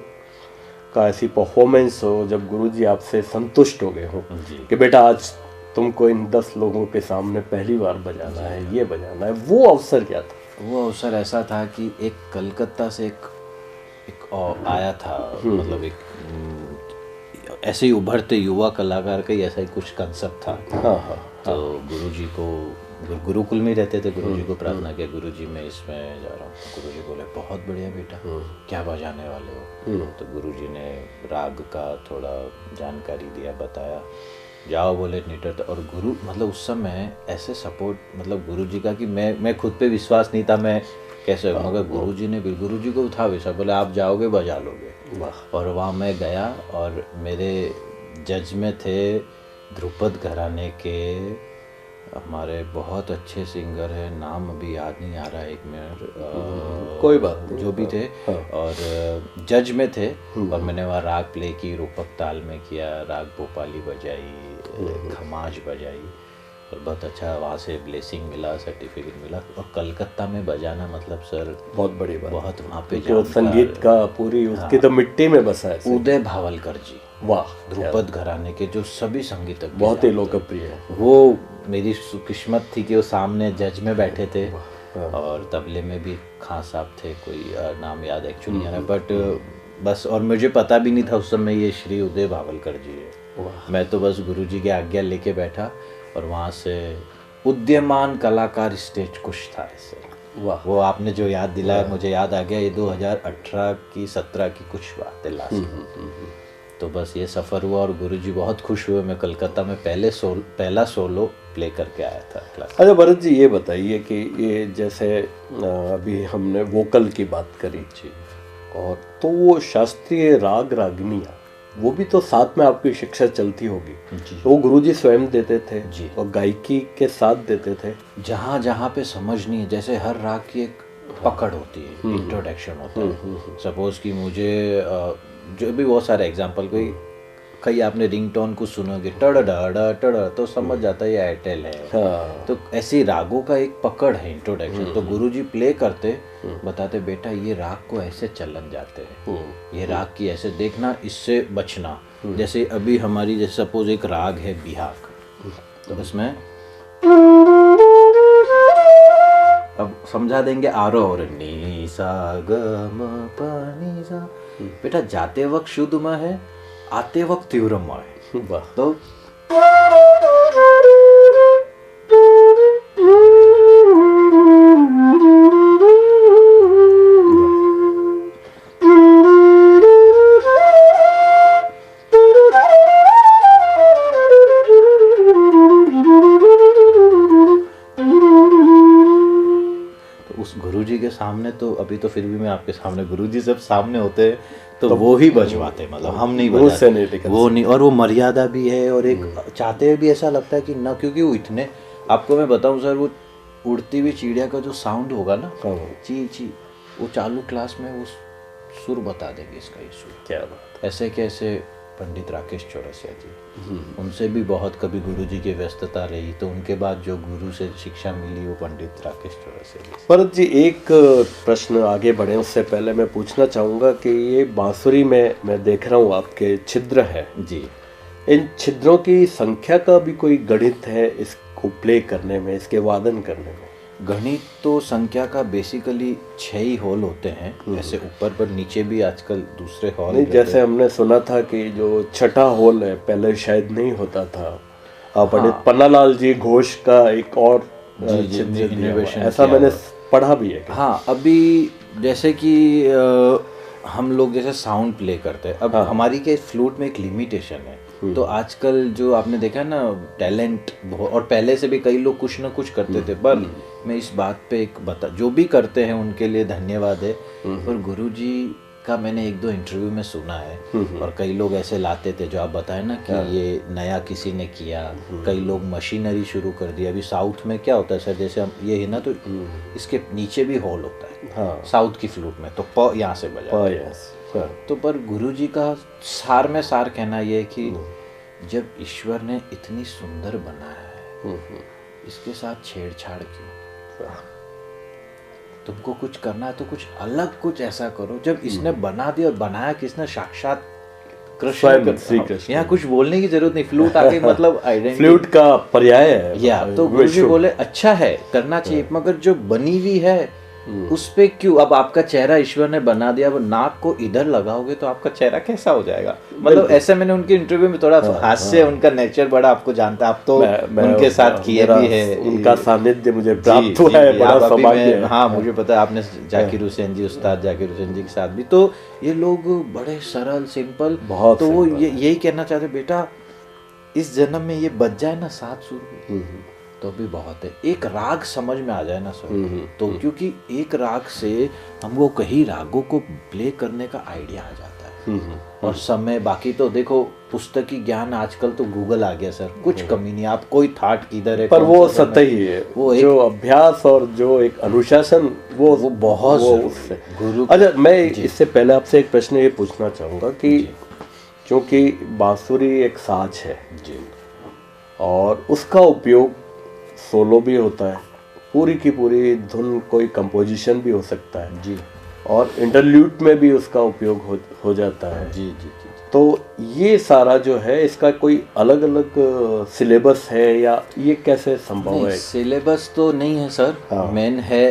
Speaker 2: का ऐसी परफॉर्मेंस हो जब गुरुजी आपसे संतुष्ट हो गए हो कि बेटा आज तुमको इन 10 लोगों के सामने पहली बार बजाना है, ये बजाना है, वो अवसर क्या था?
Speaker 3: वो अवसर ऐसा था कि एक कलकत्ता से एक आया था, मतलब एक ऐसे ही उभरते युवा कलाकार का ही ऐसा ही कुछ कंसेप्ट था।
Speaker 2: हाँ।
Speaker 3: तो गुरुजी को गुरुकुल में रहते थे, गुरुजी को प्रार्थना किया, गुरुजी मैं इसमें जा रहा हूँ। तो गुरुजी बोले बहुत बढ़िया बेटा, क्या बजाने वाले हो? तो गुरुजी ने राग का थोड़ा जानकारी दिया, बताया, जाओ बोले नीटर। और गुरु मतलब उस समय ऐसे सपोर्ट, मतलब गुरुजी का कि मैं खुद पे विश्वास नहीं था, मैं कैसे, मगर गुरुजी ने गुरुजी को उठा विश्वास, बोले आप जाओगे बजा लोगे। और वहाँ मैं गया और मेरे जज में थे ध्रुपद घराने के हमारे बहुत अच्छे सिंगर है, नाम अभी याद नहीं आ रहा है, एक मिनट,
Speaker 2: कोई बात नहीं,
Speaker 3: जो भी थे। और जज में थे और मैंने वहाँ राग प्ले की, रूपक ताल में किया, राग भोपाली बजाई, खमाज बजाई और बहुत अच्छा वहाँ से ब्लेसिंग मिला, सर्टिफिकेट मिला। और कलकत्ता में बजाना मतलब सर बहुत बड़ी बात, बहुत वहाँ पे
Speaker 2: जो संगीत का पूरी उसकी तो मिट्टी में बसा है।
Speaker 3: उदय भावलकर जी,
Speaker 2: वाह,
Speaker 3: ध्रुपद घराने के जो सभी संगीतज्ञ
Speaker 2: बहुत ही लोकप्रिय है।
Speaker 3: वो मेरी किस्मत थी कि वो सामने जज में बैठे थे। और तबले में भी खां साहब थे, कोई नाम याद एक्चुअली नहीं आ रहा, बट बस, और मुझे पता भी नहीं था उस समय ये श्री उदय भावलकर जी है। मैं तो बस गुरुजी की आज्ञा लेके बैठा और वहाँ से उद्यमान कलाकार स्टेज कुछ था ऐसे। वाह, वो आपने जो याद दिलाया मुझे याद आ गया, ये 2018 की 17 की कुछ बात है लास्ट। तो बस ये सफ़र हुआ और गुरुजी बहुत खुश हुए। मैं कलकत्ता में पहला सोलो प्ले करके आया था क्लास।
Speaker 2: अच्छा भरत जी, ये बताइए कि ये जैसे अभी हमने वोकल की बात करी जी, और तो वो शास्त्रीय राग रागनियाँ वो भी तो साथ में आपकी शिक्षा चलती होगी जी। तो वो गुरुजी स्वयं देते थे जी, और गायकी के साथ देते थे।
Speaker 3: जहाँ जहाँ पे समझ नहीं है, जैसे हर राग की एक पकड़ होती है, इंट्रोडक्शन होता है। सपोज कि मुझे जो भी बहुत सारे एग्जांपल, कई आपने रिंगटोन को सुनोगे टड़ तो समझ जाता है ये एयरटेल है। तो ऐसे रागों का एक पकड़ है, इंट्रोडक्शन। तो गुरुजी प्ले करते बताते, बेटा ये राग को ऐसे चलन जाते हैं, ये राग की ऐसे देखना, इससे बचना। जैसे अभी हमारी जैसे सपोज एक राग है बिहाक, तो उसमें अब समझा देंगे आरोह और नी सा ग म प नी सा। बेटा जाते वक्त शुद्ध म है, आते वक्त तीव्र म है।
Speaker 2: वाह।
Speaker 3: तो उस गुरुजी के सामने तो अभी तो फिर भी मैं आपके सामने, गुरुजी जब सामने होते हैं तो वो ही बजवाते, मतलब हम नहीं
Speaker 2: वो से नहीं
Speaker 3: बजाते,
Speaker 2: निकल
Speaker 3: वो नहीं। और वो मर्यादा भी है, और एक चाहते हुए भी ऐसा लगता है कि ना, क्योंकि वो इतने, आपको मैं बताऊं सर, वो उड़ती हुई चिड़िया का जो साउंड होगा ना,
Speaker 2: हाँ।
Speaker 3: ची ची, वो चालू क्लास में वो सुर बता देंगे, इसका ये सुर।
Speaker 2: क्या बात।
Speaker 3: ऐसे कैसे पंडित राकेश चौरसिया जी, उनसे भी बहुत कभी गुरुजी की व्यस्तता रही, तो उनके बाद जो गुरु से शिक्षा मिली वो पंडित राकेश चौरसिया जी।
Speaker 2: भरत जी, एक प्रश्न आगे बढ़े उससे पहले मैं पूछना चाहूँगा कि ये बांसुरी में मैं देख रहा हूँ आपके छिद्र है
Speaker 3: जी।
Speaker 2: इन छिद्रों की संख्या का भी कोई गणित है इसको प्ले करने में, इसके वादन करने में?
Speaker 3: गणित तो संख्या का बेसिकली 6 ही हॉल होते हैं, ऐसे ऊपर पर नीचे भी आजकल दूसरे हॉल।
Speaker 2: नहीं, जैसे हमने सुना था कि जो छठा हॉल है पहले शायद नहीं होता था, पंडित पन्नालाल जी घोष का एक और छिद्र दिया हुआ है।
Speaker 3: innovation
Speaker 2: ऐसा
Speaker 3: किया
Speaker 2: मैंने
Speaker 3: हुआ।
Speaker 2: पढ़ा भी है।
Speaker 3: हाँ, अभी जैसे कि हम लोग जैसे साउंड प्ले करते हैं, अब हमारी के फ्लूट में एक लिमिटेशन है, तो आजकल जो आपने देखा है ना टैलेंट, और पहले से भी कई लोग कुछ ना कुछ करते थे, पर मैं इस बात पे एक जो भी करते हैं उनके लिए धन्यवाद है। पर गुरुजी का मैंने 1-2 इंटरव्यू में सुना है, और कई लोग ऐसे लाते थे जो आप बताए ना कि ये नया किसी ने किया, कई लोग मशीनरी शुरू कर दिया। अभी साउथ में क्या होता है सर, जैसे हम ये है ना, तो इसके नीचे भी हॉल होता है साउथ की फ्लूट में, तो प यहाँ से बजा। तो पर गुरुजी का सार में सार कहना ये है कि जब ईश्वर ने इतनी सुंदर बनाया है, इसके साथ छेड़छाड़ क्यों? तुमको कुछ करना है तो कुछ अलग, कुछ ऐसा करो। जब इसने बना दिया, और बनाया किसने? साक्षात कृष्ण,
Speaker 2: श्री कृष्ण।
Speaker 3: यहाँ कुछ बोलने की जरूरत नहीं, फ्लूट आके मतलब आइडेंटिटी,
Speaker 2: फ्लूट का पर्याय है।
Speaker 3: या तो गुरुजी बोले अच्छा है, करना चाहिए, मगर जो बनी हुई है उस पे क्यों? अब आपका चेहरा ईश्वर ने बना दिया, अब नाक को इधर लगाओगे तो आपका चेहरा कैसा हो जाएगा? मतलब ऐसे मैंने उनके इंटरव्यू में थोड़ा हास्य, उनका नेचर बड़ा आपको जानता है, आप तो उनके साथ किए भी है,
Speaker 2: उनका सानिध्य मुझे प्राप्त हुआ है, बड़ा सौभाग्य है।
Speaker 3: हाँ, मुझे पता है, आपने जाकिर हुसैन जी, उस्ताद जाकिर हुसैन जी के साथ भी, तो ये लोग बड़े सरल सिंपल,
Speaker 2: बहुत
Speaker 3: तो वो यही कहना चाहते, बेटा इस जन्म में ये बच जाए ना 7 सुर, तो भी बहुत है। एक राग समझ में आ जाए ना सर, तो क्योंकि एक राग से हमको कई रागों को प्ले करने का आइडिया आ जाता है, और समय, बाकी तो देखो पुस्तकी ज्ञान आजकल तो गूगल आ गया सर, कुछ कमी नहीं, आप कोई थाट किधर है,
Speaker 2: पर वो सत्य ही है, वो जो अभ्यास और जो एक अनुशासन, वो बहुत उससे गुरु। अच्छा, मैं इससे पहले आपसे एक प्रश्न ये पूछना चाहूँगा कि क्योंकि बांसुरी एक साज है जी, और उसका उपयोग सोलो भी होता है, पूरी की पूरी धुन कोई कंपोजिशन भी हो सकता है जी, और इंटरल्यूड में भी उसका उपयोग हो जाता है जी, जी जी। तो ये सारा जो है, इसका कोई अलग अलग सिलेबस है या ये कैसे संभव है?
Speaker 3: सिलेबस तो नहीं है सर, मेन है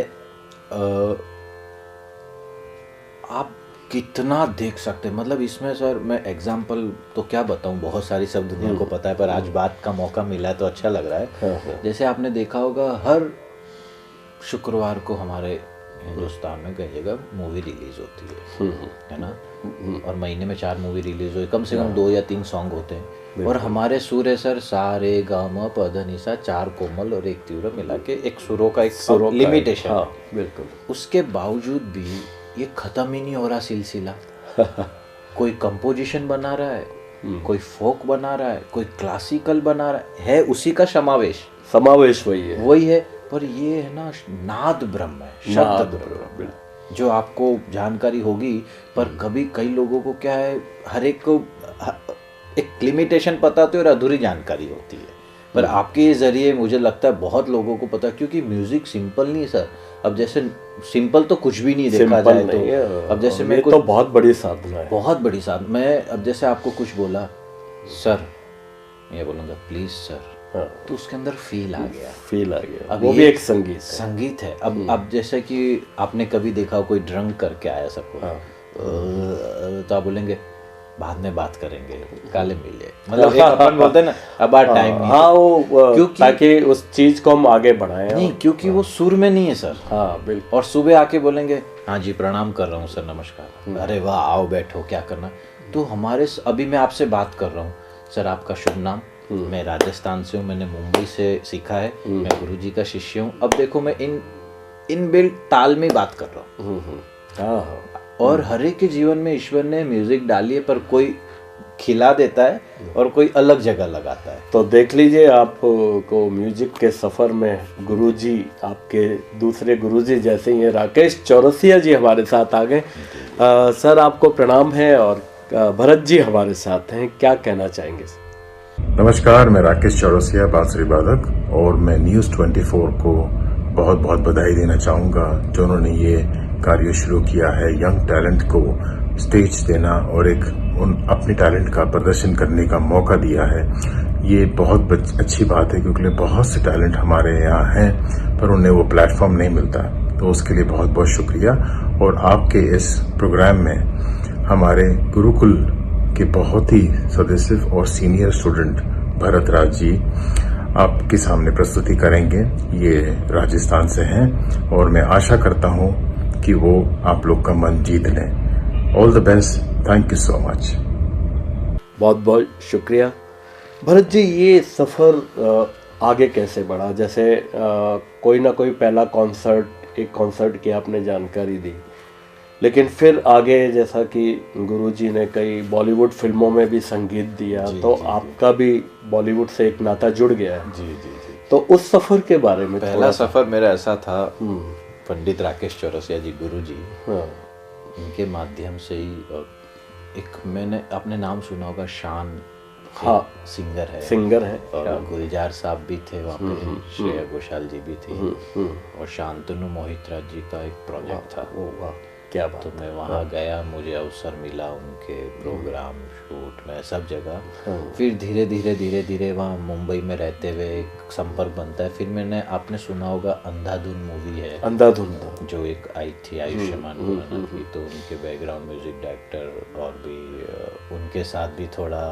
Speaker 3: आप कितना देख सकते हैं। मतलब इसमें सर मैं एग्जांपल तो क्या बताऊं, बहुत सारी सब दुनिया को पता है, पर आज बात का मौका मिला है तो अच्छा लग रहा है। जैसे आपने देखा होगा, हर शुक्रवार को हमारे हिंदुस्तान में कई जगह मूवी रिलीज होती है ना, और महीने में 4 मूवी रिलीज हुई, कम से कम 2 या 3 सॉन्ग होते हैं, और हमारे सुर है सर सा रे गा म प ध नि सा, 4 कोमल और 1 तीव्र मिला के एक सुरों का एक लिमिटेशन है।
Speaker 2: बिल्कुल।
Speaker 3: उसके बावजूद भी ये खत्म ही नहीं हो रहा सिलसिला। कोई कंपोजिशन बना रहा है, कोई फोक बना रहा है, कोई क्लासिकल बना रहा है उसी का समावेश वही है, पर ये है ना नाद ब्रह्म है, शब्द ब्रह्म, जो आपको जानकारी होगी। पर कभी कई लोगों को क्या है, हर एक को एक लिमिटेशन पता होती है और अधूरी जानकारी होती है, पर आपके जरिए मुझे लगता है बहुत लोगों को पता, क्योंकि म्यूजिक सिंपल नहीं सर। अब जैसे सिंपल तो कुछ भी नहीं देखा जाए तो, अब जैसे मैं
Speaker 2: तो बहुत बड़ी साधना है,
Speaker 3: बहुत बड़ी साधना। मैं अब जैसे आपको कुछ बोला सर, ये बोलूँगा प्लीज सर, तो उसके अंदर फील आ गया,
Speaker 2: अब वो भी एक संगीत
Speaker 3: है। अब जैसे कि आपने कभी देखा कोई ड्रंक करके आया सबको, तो आप बोलेंगे बाद में बात करेंगे, काले मिले, मतलब एक अपन बोलते हैं ना अब टाइम नहीं।
Speaker 2: हाँ, वो
Speaker 3: क्योंकि
Speaker 2: ताकि उस चीज को हम आगे बढ़ाएं।
Speaker 3: नहीं, क्योंकि वो सुर में नहीं है सर।
Speaker 2: हाँ बिल्कुल।
Speaker 3: और सुबह आके बोलेंगे हाँ जी प्रणाम कर रहा हूँ सर, नमस्कार, अरे वाह आओ बैठो क्या करना। तो हमारे अभी मैं आपसे बात कर रहा हूँ सर, आपका शुभ नाम, मैं राजस्थान से हूँ, मैंने मुंबई से सीखा है, मैं गुरुजी का शिष्य हूँ। अब देखो मैं इन बिल्ट ताल में बात कर रहा हूँ।
Speaker 2: हाँ,
Speaker 3: और हर एक के जीवन में ईश्वर ने म्यूजिक डाली है, पर कोई खिला देता है और कोई अलग जगह लगाता है।
Speaker 2: तो देख लीजिए आपको म्यूजिक के सफर में गुरुजी, आपके दूसरे गुरुजी जैसे ही हैं, राकेश चौरसिया जी हमारे साथ आ गए। सर आपको प्रणाम है, और भरत जी हमारे साथ हैं, क्या कहना चाहेंगे?
Speaker 5: नमस्कार, मैं राकेश चौरसिया, बांसुरी वादक, और मैं न्यूज़ 24 को बहुत बहुत बधाई देना चाहूँगा जो उन्होंने ये कार्य शुरू किया है, यंग टैलेंट को स्टेज देना और एक अपने टैलेंट का प्रदर्शन करने का मौका दिया है। ये बहुत अच्छी बात है, क्योंकि बहुत से टैलेंट हमारे यहाँ हैं पर उन्हें वो प्लेटफॉर्म नहीं मिलता, तो उसके लिए बहुत बहुत शुक्रिया। और आपके इस प्रोग्राम में हमारे गुरुकुल के बहुत ही सदस्य और सीनियर स्टूडेंट भरत राज जी आपके सामने प्रस्तुति करेंगे। ये राजस्थान से हैं और मैं आशा करता हूँ कि वो आप लोग का मन जीत लें। All the best, thank you so much.
Speaker 2: बहुत बहुत शुक्रिया। भरत जी, ये सफ़र आगे कैसे बढ़ा? जैसे कोई ना कोई पहला एक कॉन्सर्ट की आपने जानकारी दी, लेकिन फिर आगे जैसा कि गुरुजी ने कई बॉलीवुड फिल्मों में भी संगीत दिया, तो आपका भी बॉलीवुड से एक नाता जुड़ गया है।
Speaker 3: जी जी जी।
Speaker 2: तो उस सफ़र के बारे में
Speaker 3: पहला सफ़र मेरा ऐसा था, पंडित राकेश चौरसिया जी गुरुजी, उनके माध्यम से ही। एक आपने नाम सुना होगा, शान,
Speaker 2: हाँ सिंगर है
Speaker 3: और गुलजार साहब भी थे वहाँ पे, श्रेया घोषाल जी भी थी, और शांतनु मोहित राज जी का एक प्रोजेक्ट था।
Speaker 2: वाह, क्या बात।
Speaker 3: तो मैं वहाँ गया, मुझे अवसर मिला उनके प्रोग्राम शूट में सब जगह। फिर धीरे धीरे वहाँ मुंबई में रहते हुए एक संपर्क बनता है। फिर मैंने, आपने सुना होगा अंधाधुन मूवी है,
Speaker 2: अंधाधुन
Speaker 3: जो एक आई थी आयुष्मान खुराना की, तो उनके बैकग्राउंड म्यूजिक डायरेक्टर और भी उनके साथ भी थोड़ा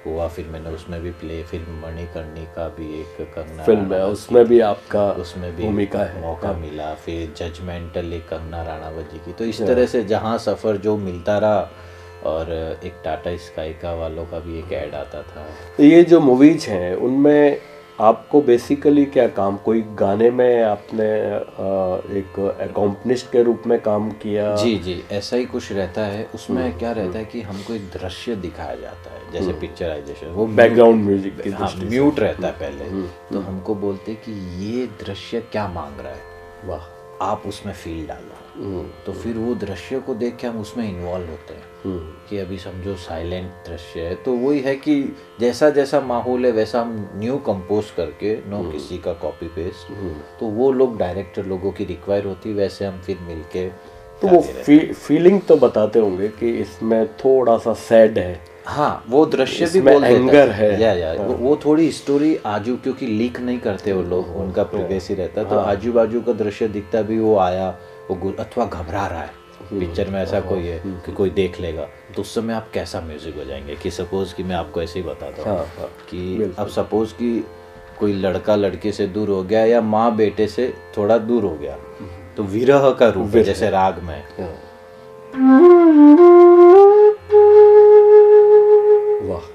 Speaker 3: हुआ। फिर मैंने उसमें भी प्ले, फिल्म मणिकर्णिका भी एक कंगना
Speaker 2: फिल्म है, उसमें भी आपका
Speaker 3: उसमें भी
Speaker 2: भूमिका है,
Speaker 3: मौका मिला। फिर जजमेंटल एक कंगना राणावत जी की। तो इस तरह से जहाँ सफ़र जो मिलता रहा, और एक टाटा स्काई का वालों का भी एक ऐड आता था।
Speaker 2: तो ये जो मूवीज हैं उनमें आपको बेसिकली क्या काम, कोई गाने में आपने एक अकॉम्पनिस्ट के रूप में काम किया?
Speaker 3: जी जी, ऐसा ही कुछ रहता है उसमें। क्या रहता है कि हमको एक दृश्य दिखाया जाता है, जैसे पिक्चराइजेशन, वो
Speaker 2: बैकग्राउंड म्यूजिक की
Speaker 3: हाँ म्यूट रहता है पहले। तो हमको बोलते कि ये दृश्य क्या मांग रहा है,
Speaker 2: वाह,
Speaker 3: आप उसमें फील डालो। तो फिर वो दृश्य को देख के हम उसमें इन्वॉल्व होते हैं कि अभी समझो साइलेंट दृश्य है, तो वही है कि जैसा जैसा माहौल है वैसा हम न्यू कंपोज करके, नो किसी का कॉपी पेस्ट, तो वो लोग डायरेक्टर लोगों की रिक्वायर होती, वैसे हम फिर मिलके।
Speaker 2: तो वो फीलिंग तो बताते होंगे कि इसमें थोड़ा सा सैड है,
Speaker 3: हाँ वो दृश्य भी
Speaker 2: इसमें
Speaker 3: बोल देता
Speaker 2: एंगर है,
Speaker 3: या वो थोड़ी स्टोरी आजू, क्योंकि लीक नहीं करते वो लोग, उनका प्रिवेसी रहता है, तो आजू बाजू का दृश्य दिखता भी वो आया, वो अथवा घबरा रहा है पिक्चर में, ऐसा कोई है कि कोई देख लेगा, तो उस समय आप कैसा म्यूजिक बजाएंगे। कि सपोज कि मैं आपको ऐसे ही बताता हूँ कि अब सपोज कि कोई लड़का लड़के से दूर हो गया, या माँ बेटे से थोड़ा दूर हो गया, तो विरह का रूप है, जैसे राग में।
Speaker 2: वाह,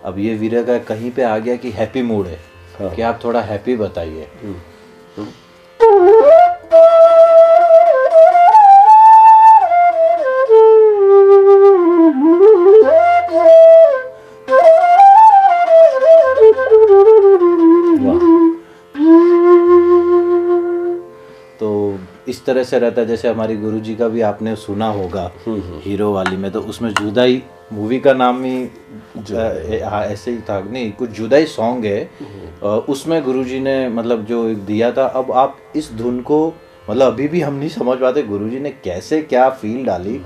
Speaker 3: अब ये विरह का कहीं पे आ गया कि हैप्पी मूड है, कि आप थोड़ा हैप्पी बताइए। तो इस तरह से रहता है। जैसे हमारी गुरुजी का भी आपने सुना होगा हीरो वाली में, तो उसमें जुदाई मूवी का नाम ही ऐसे ही था, नहीं कुछ जुदाई सॉन्ग है, उसमें गुरुजी ने मतलब जो दिया था। अब आप इस धुन को मतलब अभी भी हम नहीं समझ पाते गुरुजी ने कैसे क्या फील डाली।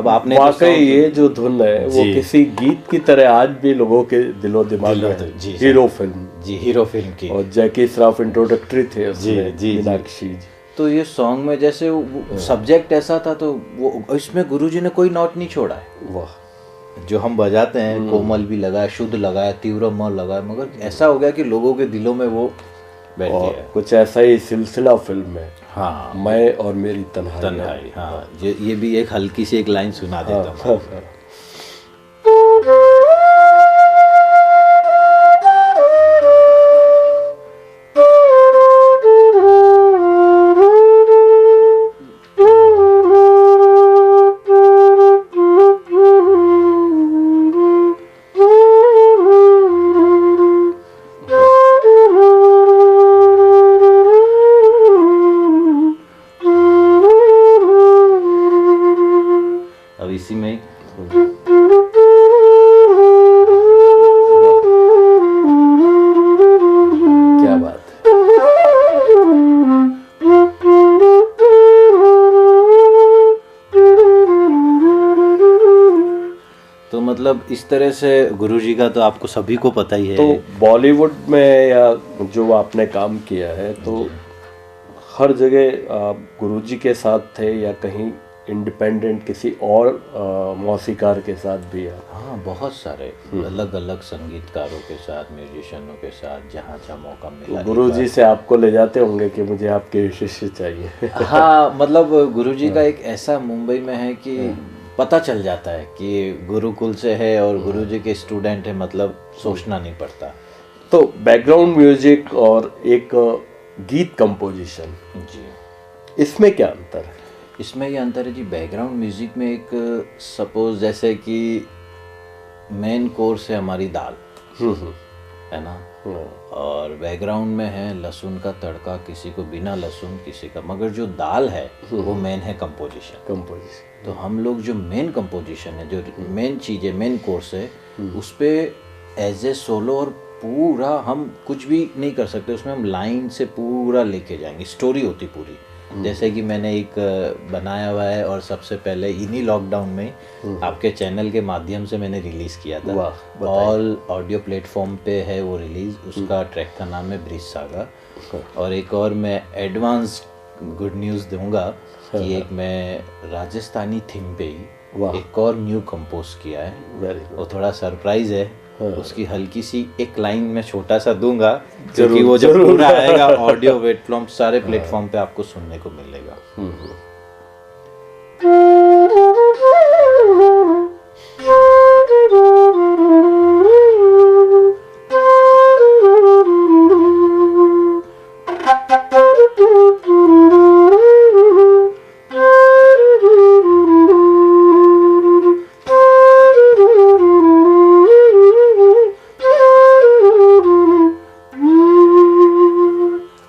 Speaker 3: अब आपने तो
Speaker 2: वाकई
Speaker 3: song-
Speaker 2: ये जो धुन है वो
Speaker 3: जी।
Speaker 2: किसी गीत की तरह आज भी लोगों के दिलो दिमाग में है।
Speaker 3: जी,
Speaker 2: हीरो फिल्म,
Speaker 3: जी हीरो फिल्म की।
Speaker 2: और जैकी श्रॉफ इंट्रोडक्टरी थे उसमें,
Speaker 3: जी।
Speaker 2: मीनाक्षी जी।
Speaker 3: तो ये सॉन्ग में जैसे सब्जेक्ट ऐसा था, तो वो इसमें गुरुजी ने कोई नोट नहीं छोड़ा है।
Speaker 2: वाह,
Speaker 3: जो हम बजाते हैं कोमल भी लगाया, शुद्ध लगाया, तीव्र म लगाया, मगर ऐसा हो गया कि लोगों के दिलों में वो बैठ
Speaker 2: और
Speaker 3: गया।
Speaker 2: कुछ ऐसा ही सिलसिला फिल्म है,
Speaker 3: हाँ,
Speaker 2: मैं और मेरी तन्हाई।
Speaker 3: तन्हाई। हाँ, ये भी एक हल्की सी एक लाइन सुना देता हूँ। अब इसी में
Speaker 2: क्या बात है।
Speaker 3: तो मतलब इस तरह से गुरुजी का तो आपको सभी को पता ही है।
Speaker 2: तो बॉलीवुड में या जो आपने काम किया है, तो हर जगह आप गुरुजी के साथ थे या कहीं इंडिपेंडेंट किसी और मौसीकार के साथ भी है?
Speaker 3: हाँ, बहुत सारे अलग अलग संगीतकारों के साथ, म्यूजिशियनों के साथ, जहाँ जहाँ मौका मिला।
Speaker 2: गुरुजी से आपको ले जाते होंगे कि मुझे आपके शिष्य चाहिए।
Speaker 3: हाँ, मतलब गुरुजी का एक ऐसा मुंबई में है कि पता चल जाता है कि गुरुकुल से है और गुरुजी के स्टूडेंट है, मतलब सोचना नहीं पड़ता।
Speaker 2: तो बैकग्राउंड म्यूजिक और एक गीत कंपोजिशन,
Speaker 3: जी,
Speaker 2: इसमें क्या अंतर है?
Speaker 3: इसमें ये अंतर है जी, बैकग्राउंड म्यूजिक में एक सपोज जैसे कि मेन कोर्स है हमारी दाल, है ना, और बैकग्राउंड में है लहसुन का तड़का, किसी को बिना लहसुन, किसी का, मगर जो दाल है वो मेन है कंपोजिशन। तो हम लोग जो मेन कंपोजिशन है, जो मेन चीज़ है, मेन कोर्स है, उस पे एज ए सोलो और पूरा हम कुछ भी नहीं कर सकते, उसमें हम लाइन से पूरा लेके जाएंगे, स्टोरी होती पूरी। जैसे कि मैंने एक बनाया हुआ है और सबसे पहले इन्हीं लॉकडाउन में आपके चैनल के माध्यम से मैंने रिलीज़ किया था, ऑल ऑडियो प्लेटफॉर्म पे है वो रिलीज़। उसका ट्रैक का नाम है ब्रिज सागा। और एक और मैं एडवांस गुड न्यूज़ दूंगा कि एक मैं राजस्थानी थीम पे ही एक और न्यू कंपोज किया है, वो थोड़ा सरप्राइज है। उसकी हल्की सी एक लाइन में छोटा सा दूंगा, क्योंकि वो जब पूरा आएगा ऑडियो प्लेटफॉर्म, सारे प्लेटफॉर्म पे आपको सुनने को मिलेगा।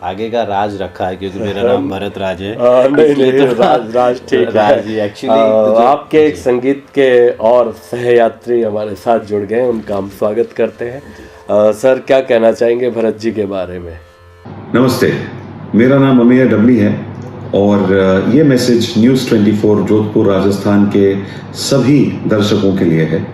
Speaker 3: आगे का राज रखा है क्योंकि मेरा नाम भरत राज है।
Speaker 2: नहीं, राज ठीक
Speaker 3: राज
Speaker 2: है।
Speaker 3: एक्चुअली
Speaker 2: आपके एक संगीत के और सहयात्री हमारे साथ जुड़ गए, उनका हम स्वागत करते हैं। सर, क्या कहना चाहेंगे भरत जी के बारे में?
Speaker 6: नमस्ते, मेरा नाम अमेय डबली है और ये मैसेज न्यूज़ 24 जोधपुर राजस्थान के सभी दर्शकों के लिए है।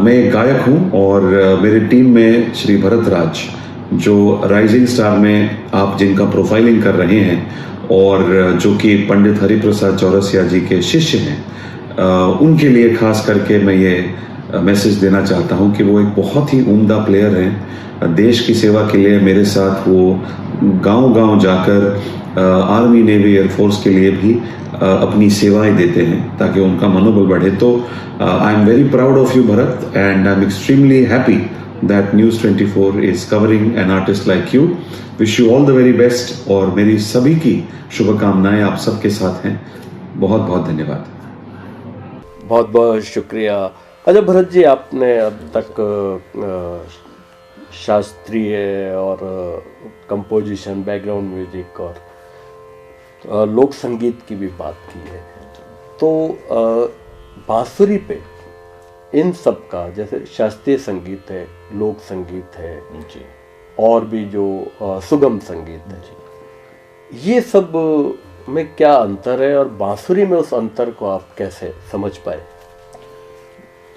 Speaker 6: मैं एक गायक हूँ और मेरी टीम में श्री भरत राज, जो राइजिंग स्टार में आप जिनका प्रोफाइलिंग कर रहे हैं और जो कि पंडित हरिप्रसाद चौरसिया जी के शिष्य हैं, उनके लिए खास करके मैं ये मैसेज देना चाहता हूँ कि वो एक बहुत ही उम्दा प्लेयर हैं। देश की सेवा के लिए मेरे साथ वो गांव-गांव जाकर आर्मी, नेवी, एयरफोर्स के लिए भी अपनी सेवाएं देते हैं ताकि उनका मनोबल बढ़े। तो I am very proud of you Bharat and I am extremely happy that News 24 is covering an artist like you. Wish you all the very best और मेरी सभी की शुभकामनाएं आप सबके साथ हैं। बहुत बहुत धन्यवाद।
Speaker 2: बहुत बहुत शुक्रिया। अच्छा भरत जी, आपने अब तक शास्त्रीय और कंपोजिशन, बैकग्राउंड म्यूजिक और लोक संगीत की भी बात की है, तो बांसुरी पे इन सब का, जैसे शास्त्रीय संगीत है, लोक संगीत है
Speaker 3: जी,
Speaker 2: और भी जो सुगम संगीत है, ये सब में क्या अंतर है और बांसुरी में उस अंतर को आप कैसे समझ पाए?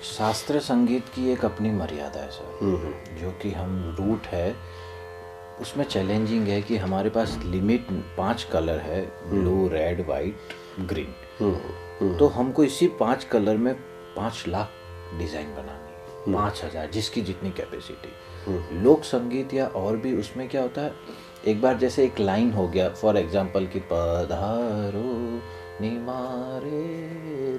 Speaker 3: शास्त्रीय संगीत की एक अपनी मर्यादा है सर, जो कि हम रूट है उसमें चैलेंजिंग है कि हमारे पास लिमिट 5 कलर है, ब्लू, रेड, वाइट, ग्रीन। तो हमको इसी 5 कलर में 5 लाख डिजाइन बनानी, 5,000, जिसकी जितनी कैपेसिटी। लोक संगीत या और भी उसमें क्या होता है, एक बार जैसे एक लाइन हो गया फॉर एग्जाम्पल कि पधारो निमारे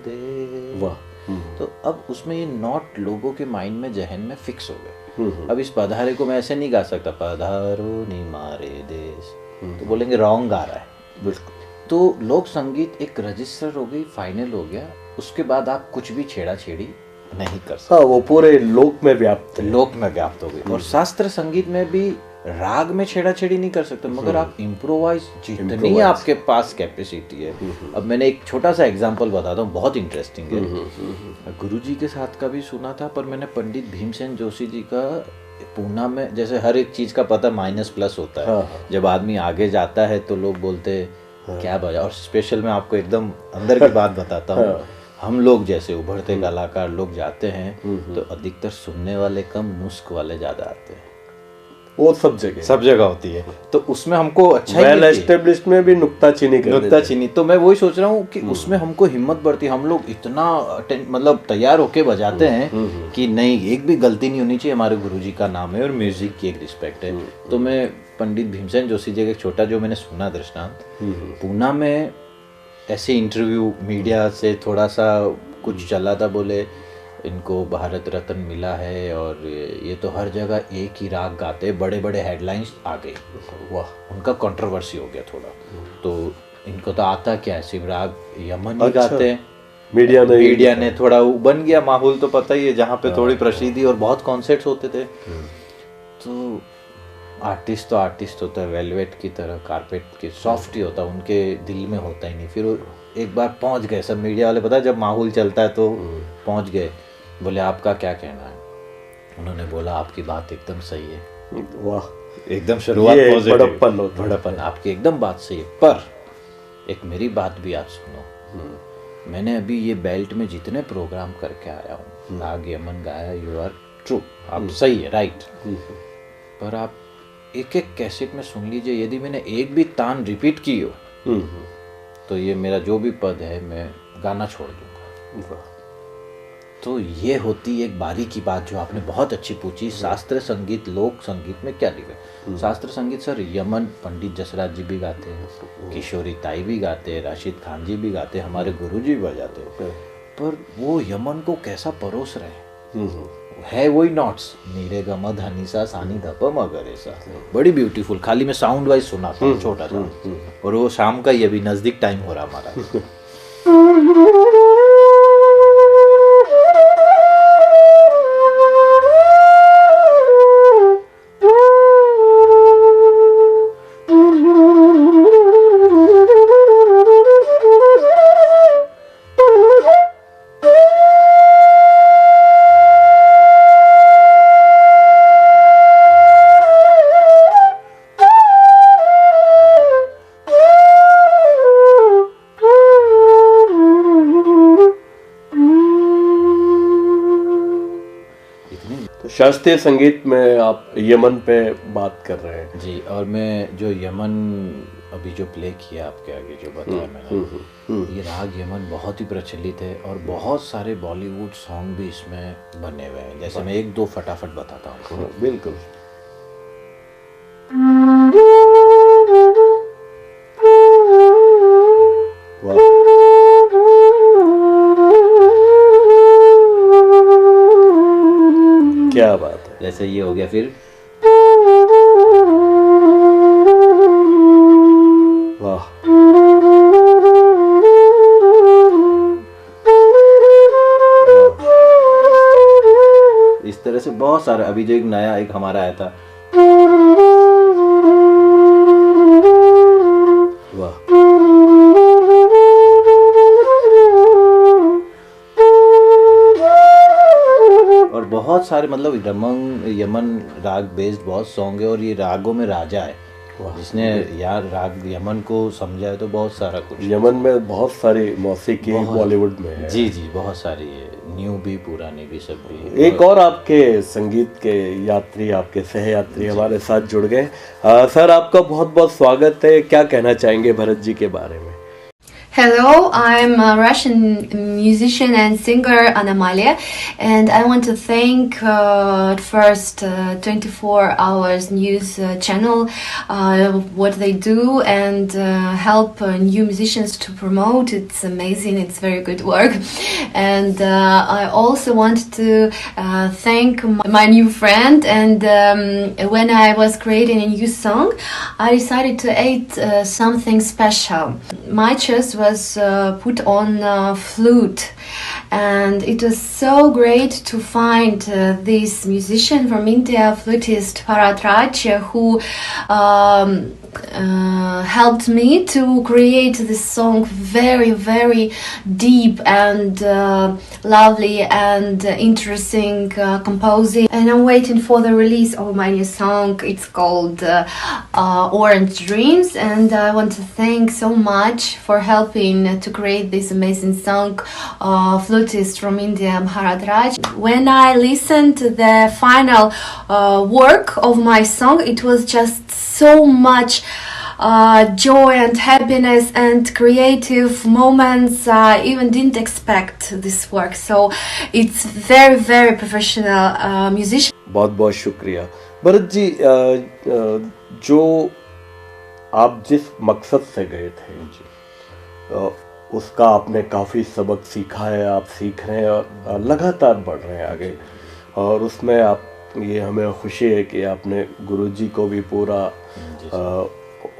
Speaker 3: दे,
Speaker 2: वाह।
Speaker 3: तो अब उसमें ये नॉट लोगों के माइंड में, जहन में फिक्स हो गए। अब इस पधारे को मैं ऐसे नहीं गा सकता, पधारो निमारे देश, तो बोलेंगे रॉन्ग गा रहा है।
Speaker 2: बिल्कुल।
Speaker 3: तो लोक संगीत एक रजिस्टर हो गई, फाइनल हो गया, उसके बाद आप कुछ भी छेड़ा छेड़ी नहीं कर सकते।
Speaker 2: हाँ, वो पूरे लोक में व्याप्त है।
Speaker 3: लोक में व्याप्त हो गई। और शास्त्र संगीत में भी राग में छेड़ा छेड़ी नहीं कर सकते, मगर आप इम्प्रोवाइज जितनी आपके पास कैपेसिटी है। अब मैंने एक छोटा सा एग्जांपल बताता हूँ, बहुत इंटरेस्टिंग है। गुरुजी के साथ का भी सुना था, पर मैंने पंडित भीमसेन जोशी जी का पूना में, जैसे हर एक चीज का पता माइनस प्लस होता है, जब आदमी आगे जाता है तो लोग बोलते क्या बजा। और स्पेशल मैं आपको एकदम अंदर की बात बताता हूँ, हम लोग जैसे उभरते कलाकार लोग जाते हैं तो अधिकतर सुनने वाले कम, नुस्ख वाले ज्यादा आते हैं।
Speaker 2: वो सब जगह
Speaker 3: होती है, तो उसमें हमको अच्छा ही
Speaker 2: वेल एस्टेब्लिश्ड में भी नुक्ताचीनी
Speaker 3: तो मैं वही सोच रहा हूँ कि उसमें हमको हिम्मत बढ़ती है। हम लोग इतना मतलब तैयार होके बजाते हैं कि नहीं, एक भी गलती नहीं होनी चाहिए, हमारे गुरुजी का नाम है और म्यूजिक की एक रिस्पेक्ट है। तो मैं पंडित भीमसेन जोशी जी का एक छोटा जो मैंने सुना दृष्टांत, पूना में ऐसे इंटरव्यू मीडिया से थोड़ा सा कुछ चला था, बोले इनको भारत रत्न मिला है और ये तो हर जगह एक ही राग गाते, बड़े बड़े हेडलाइंस आ गई। वाह, उनका कंट्रोवर्सी हो गया थोड़ा। तो इनको तो आता क्या है, सिर्फ राग यमन ही गाते हैं। मीडिया ने थोड़ा बन गया माहौल, तो पता ही है, जहाँ पे थोड़ी प्रसिद्धि और बहुत कॉन्सर्ट्स होते थे। तो आर्टिस्ट होता है वेलवेट की तरह, कारपेट की सॉफ्ट ही होता है, उनके दिल में होता ही नहीं। फिर एक बार पहुंच गए सब मीडिया वाले, पता है जब माहौल चलता है तो पहुंच गए, बोले आपका क्या कहना है। उन्होंने बोला आपकी बात एकदम सही है।
Speaker 2: वाह,
Speaker 3: एकदम शुरुआत
Speaker 2: बड़प्पन
Speaker 3: आपकी एकदम बात सही है, पर एक मेरी बात भी आप सुनो। मैंने अभी ये बेल्ट में जितने प्रोग्राम करके आया हूँ, राग यमन गाया, यू आर ट्रू, आप सही है, राइट, पर आप एक एक कैसेट में सुन लीजिए, यदि मैंने एक भी तान रिपीट की हो तो ये मेरा जो भी पद है मैं गाना छोड़ दूंगा। तो ये होती एक बारीकी बात जो आपने बहुत अच्छी पूछी। शास्त्रीय संगीत लोक संगीत में क्या दिक्कत? शास्त्रीय संगीत सर यमन पंडित जसराज जी भी गाते हैं, किशोरी ताई भी गाते हैं, राशिद खान जी भी गाते हैं, हमारे गुरुजी भी बजाते हैं, पर वो यमन को कैसा परोस रहे हैं, है वही नॉट्स, नीरे गम धनी सा सानी धप मगर सा, बड़ी ब्यूटीफुल। खाली मैं साउंड वाइज सुना था छोटा सा, और वो शाम का ही अभी नजदीक टाइम हो रहा हमारा।
Speaker 2: शास्त्रीय संगीत में आप यमन पे बात कर रहे हैं
Speaker 3: जी, और मैं जो यमन अभी जो प्ले किया आपके आगे जो बताया मैंने, ये राग यमन बहुत ही प्रचलित है और बहुत सारे बॉलीवुड सॉन्ग भी इसमें बने हुए हैं। जैसे मैं एक दो फटाफट बताता हूँ।
Speaker 2: बिल्कुल। क्या बात है।
Speaker 3: जैसे ये हो गया, फिर
Speaker 2: वाह,
Speaker 3: इस तरह से बहुत सारा। अभी जो एक नया एक हमारा आया था,
Speaker 2: वाह,
Speaker 3: और बहुत सारे मतलब यमन राग बेस्ड बहुत सॉन्ग है, और ये रागों में राजा है। जिसने यार राग यमन को समझा है तो बहुत सारा कुछ।
Speaker 2: यमन में बहुत सारी मौसीकी बॉलीवुड में है।
Speaker 3: जी जी, बहुत सारी है, न्यू भी पुरानी भी सब भी।
Speaker 2: एक और आपके संगीत के यात्री, आपके सहयात्री हमारे साथ जुड़ गए। सर, आपका बहुत बहुत स्वागत है। क्या कहना चाहेंगे भरत जी के बारे में?
Speaker 7: Hello, I'm a Russian musician and singer Anamalia, and I want to thank at first 24 Hours News channel, what they do and help new musicians to promote. It's amazing, it's very good work. And I also want to thank my new friend, and when I was creating a new song, I decided to add something special. My choice was put on flute, and it was so great to find this musician from India, flutist Bharat Raj, who helped me to create this song very, very deep and lovely and interesting composing. And I'm waiting for the release of my new song. It's called Orange Dreams, and I want to thank so much for helping to create this amazing song, flutist from India, Bharat Raj. When I listened to the final work of my song, it was just so much joy and happiness and creative moments. I even didn't expect this work, so it's very, very professional musician.
Speaker 2: बहुत बहुत शुक्रिया भरत जी। जो आप जिस मकसद से गए थे उसका आपने काफ़ी सबक सीखा है, आप सीख रहे हैं और लगातार बढ़ रहे हैं आगे, और उसमें आप ये हमें खुशी है कि आपने गुरुजी को भी पूरा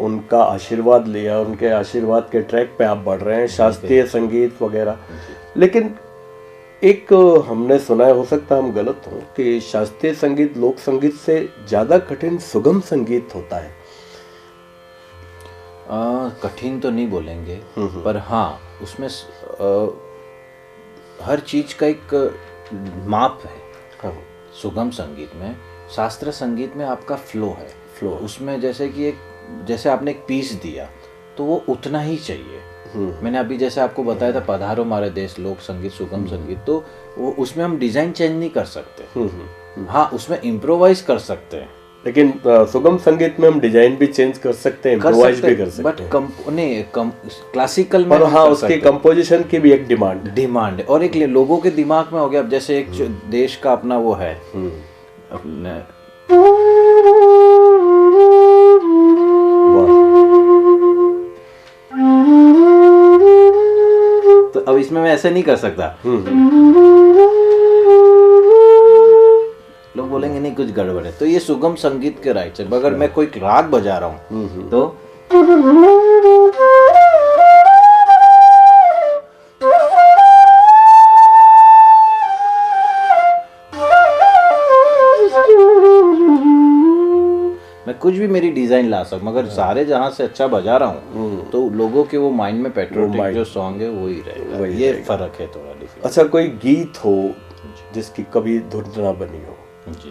Speaker 2: उनका आशीर्वाद लिया, उनके आशीर्वाद के ट्रैक पे आप बढ़ रहे हैं, शास्त्रीय संगीत वगैरह। लेकिन एक हमने सुना है, हो सकता है हम गलत हों, कि शास्त्रीय संगीत लोक संगीत से ज़्यादा कठिन सुगम संगीत होता है।
Speaker 3: कठिन तो नहीं बोलेंगे, पर हाँ उसमें हर चीज़ का एक माप है।
Speaker 2: हाँ।
Speaker 3: सुगम संगीत में, शास्त्रीय संगीत में आपका फ्लो है, फ्लो उसमें जैसे कि जैसे आपने एक पीस दिया तो वो उतना ही चाहिए। मैंने अभी जैसे आपको बताया था पधारो हमारे देश, लोक संगीत, सुगम संगीत, तो वो उसमें हम डिजाइन चेंज नहीं कर सकते। हाँ, उसमें इम्प्रोवाइज कर सकते हैं,
Speaker 2: लेकिन सुगम संगीत में हम डिजाइन भी चेंज कर सकते हैं, इम्प्रोवाइज भी कर सकते हैं,
Speaker 3: बट क्लासिकल में
Speaker 2: हाँ उसकी कंपोजिशन की भी एक डिमांड
Speaker 3: है। और एक लोगों के दिमाग में हो गया, अब जैसे एक देश का अपना वो है अपने, तो अब इसमें मैं ऐसे नहीं कर सकता। लोग बोलेंगे नहीं कुछ गड़बड़ है, तो ये सुगम संगीत के राइट्स है। अगर मैं कोई राग बजा रहा हूँ तो मैं कुछ भी मेरी डिजाइन ला सकूं, मगर सारे जहां से अच्छा बजा रहा हूँ तो लोगों के वो माइंड में पेट्रोटिक जो सॉन्ग है वही रहेगा। ये फर्क है थोड़ा डिफरेंस।
Speaker 2: अच्छा, कोई गीत हो जिसकी कभी धुन ना बनी हो,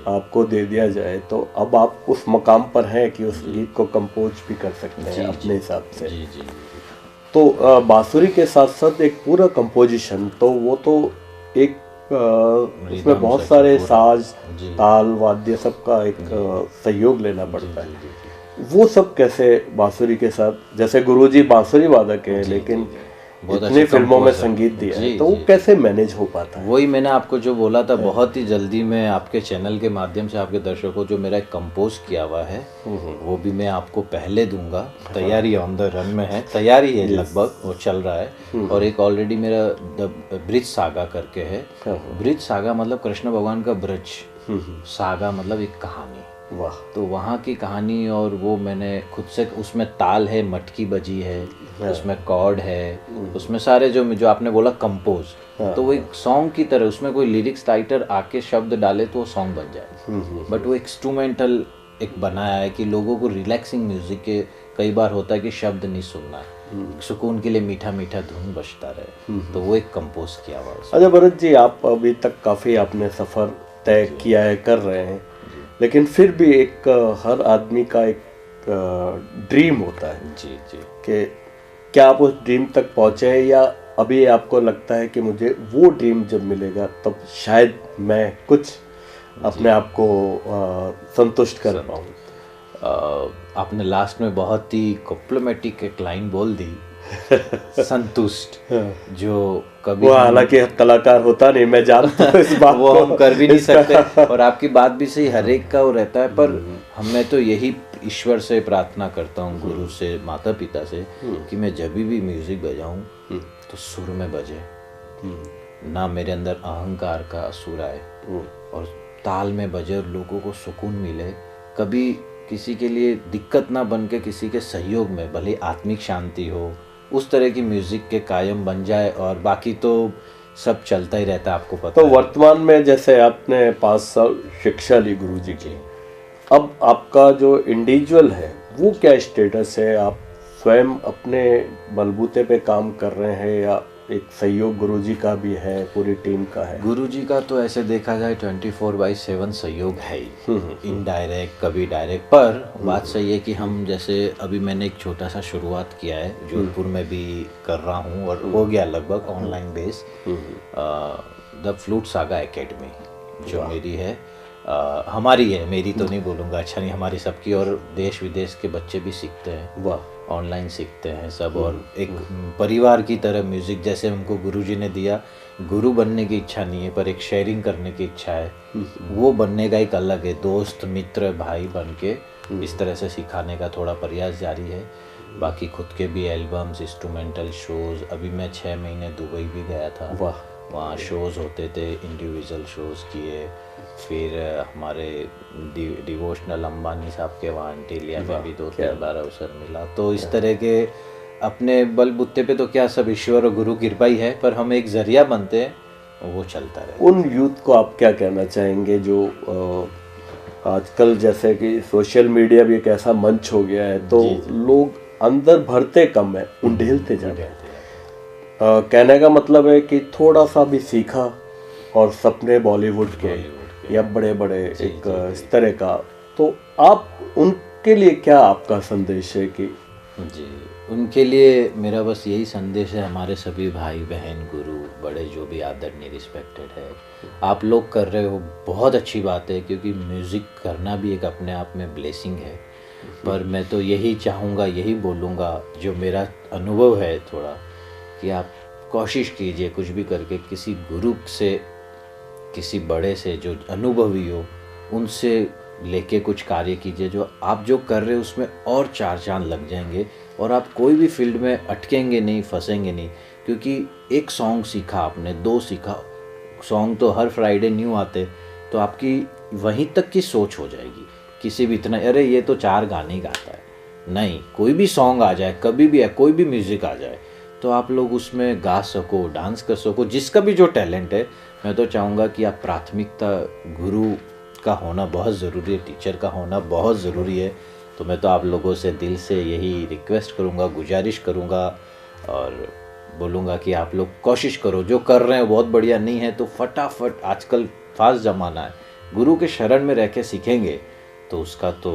Speaker 2: आपको दे दिया जाए, तो अब आप उस मकाम पर हैं कि उस गीत को कंपोज भी कर सकते हैं अपने हिसाब से।
Speaker 3: जी जी।
Speaker 2: तो बांसुरी के साथ साथ एक पूरा कंपोजिशन, तो वो तो एक उसमें बहुत सारे साज, ताल, वाद्य सबका एक सहयोग लेना पड़ता है। वो सब कैसे बांसुरी के साथ, जैसे गुरुजी बांसुरी वादक हैं लेकिन इतनी फिल्मों में संगीत दिया है, तो वो कैसे मैनेज हो पाता है?
Speaker 3: वही मैंने आपको जो बोला था, बहुत ही जल्दी मैं आपके चैनल के माध्यम से आपके दर्शकों जो मेरा एक कंपोज किया हुआ है वो भी मैं आपको पहले दूंगा। तैयारी ऑन द रन में है, तैयारी है लगभग, वो चल रहा है। और एक ऑलरेडी मेरा ब्रिज सागा करके है। ब्रिज सागा मतलब कृष्ण भगवान का ब्रज, सागा मतलब एक कहानी।
Speaker 2: वाह।
Speaker 3: तो वहाँ की कहानी, और वो मैंने खुद से, उसमें ताल है, मटकी बजी है, उसमें कॉर्ड है, उसमें सारे जो आपने बोला कंपोज, तो वो एक सॉन्ग की तरह, उसमें कोई लिरिक्स राइटर आके शब्द डाले तो वो सॉन्ग बन जाए। बट वो इंस्ट्रूमेंटल एक बनाया है कि लोगों को रिलैक्सिंग म्यूजिक के, कई बार होता है कि शब्द नहीं सुनना है, सुकून के लिए मीठा मीठा धुन बजता रहे, तो वो एक कंपोज किया हुआ।
Speaker 2: अच्छा भरत जी, आप अभी तक काफ़ी आपने सफ़र तय किया है, कर रहे हैं, लेकिन फिर भी एक हर आदमी का एक ड्रीम होता है
Speaker 3: जी जी।
Speaker 2: कि क्या आप उस ड्रीम तक पहुँचे हैं, या अभी आपको लगता है कि मुझे वो ड्रीम जब मिलेगा तब शायद मैं कुछ अपने आप को संतुष्ट कर पाऊँ।
Speaker 3: आपने लास्ट में बहुत ही कॉम्प्लीमेंटिक एक लाइन बोल दी, संतुष्ट, जो कभी
Speaker 2: वो हालांकि कलाकार होता नहीं, मैं जानता हूँ इस बात
Speaker 3: वो
Speaker 2: को,
Speaker 3: हम कर भी नहीं सकते। और आपकी बात भी सही, हर एक का वो रहता है, पर हमें तो यही ईश्वर से प्रार्थना करता हूँ, गुरु से, माता पिता से, कि मैं जब भी म्यूजिक बजाऊं तो सुर में बजे, ना मेरे अंदर अहंकार का असुर आए, और ताल में बजे और लोगों को सुकून मिले। कभी किसी के लिए दिक्कत ना बन के किसी के सहयोग में भले आत्मिक शांति हो, उस तरह की म्यूजिक के कायम बन जाए, और बाकी तो सब चलता ही रहता है, आपको पता
Speaker 2: तो
Speaker 3: है।
Speaker 2: वर्तमान में जैसे आपने 5 साल शिक्षा ली गुरुजी की, अब आपका जो इंडिविजुअल है वो क्या स्टेटस है? आप स्वयं अपने बलबूते पे काम कर रहे हैं, या एक सहयोग गुरुजी का भी है, पूरी टीम का है?
Speaker 3: गुरुजी का तो ऐसे देखा जाए 24/7 सहयोग है ही, इनडायरेक्ट कभी डायरेक्ट। पर बात सही है कि हम, जैसे अभी मैंने एक छोटा सा शुरुआत किया है, जोधपुर में भी कर रहा हूँ, और हो गया लगभग online base, the flute saga academy, जो मेरी है, हमारी है, मेरी तो नहीं बोलूँगा, अच्छा नहीं, हमारी सबकी, और देश विदेश के बच्चे भी सीखते हैं,
Speaker 2: वाह,
Speaker 3: ऑनलाइन सीखते हैं सब, और एक परिवार की तरह म्यूज़िक जैसे हमको गुरुजी ने दिया, गुरु बनने की इच्छा नहीं है, पर एक शेयरिंग करने की इच्छा है, वो बनने का एक अलग है, दोस्त मित्र भाई बन के इस तरह से सिखाने का थोड़ा प्रयास जारी है। बाकी खुद के भी एल्बम्स, इंस्ट्रूमेंटल शोज़, अभी मैं 6 महीने दुबई भी गया था,
Speaker 2: वाह,
Speaker 3: वहाँ शोज़ होते थे, इंडिविजुअल शोज़ किए, फिर हमारे डिवोशनल अंबानी साहब के वहाँ एंटीलिया में भी 2-3 बार अवसर मिला। तो इस तरह के अपने बलबूते पे तो क्या, सब ईश्वर और गुरु कृपा ही है, पर हम एक जरिया बनते हैं, वो चलता रहे।
Speaker 2: उन यूथ को आप क्या कहना चाहेंगे जो आजकल जैसे कि सोशल मीडिया भी एक ऐसा मंच हो गया है, तो लोग अंदर भरते कम है, उंडेलते जा रहे हैं। कहने का मतलब है कि थोड़ा सा भी सीखा और सपने बॉलीवुड के या बड़े बड़े एक इस तरह का, तो आप उनके लिए क्या आपका संदेश है? कि
Speaker 3: जी, उनके लिए मेरा बस यही संदेश है, हमारे सभी भाई बहन, गुरु बड़े जो भी आदरणीय रिस्पेक्टेड है, आप लोग कर रहे हो बहुत अच्छी बात है, क्योंकि म्यूज़िक करना भी एक अपने आप में ब्लेसिंग है। पर मैं तो यही चाहूँगा, यही बोलूँगा, जो मेरा अनुभव है थोड़ा, कि आप कोशिश कीजिए कुछ भी करके, किसी गुरु से, किसी बड़े से जो अनुभवी हो, उनसे लेके कुछ कार्य कीजिए, जो आप जो कर रहे हो उसमें और 4 चांद लग जाएंगे, और आप कोई भी फील्ड में अटकेंगे नहीं, फंसेंगे नहीं। क्योंकि एक सॉन्ग सीखा आपने, 2 सीखा, सॉन्ग तो हर फ्राइडे न्यू आते, तो आपकी वहीं तक की सोच हो जाएगी। किसी भी इतना, अरे ये तो 4 गाने ही गाता है, नहीं, कोई भी सॉन्ग आ जाए, कभी भी कोई भी म्यूज़िक आ जाए, तो आप लोग उसमें गा सको, डांस कर सको, जिसका भी जो टैलेंट है। मैं तो चाहूँगा कि आप प्राथमिकता गुरु का होना बहुत ज़रूरी है, टीचर का होना बहुत ज़रूरी है। तो मैं तो आप लोगों से दिल से यही रिक्वेस्ट करूँगा, गुजारिश करूँगा, और बोलूँगा कि आप लोग कोशिश करो, जो कर रहे हैं बहुत बढ़िया, नहीं है तो फटाफट, आजकल फास्ट ज़माना है, गुरु के शरण में रह के सीखेंगे तो उसका तो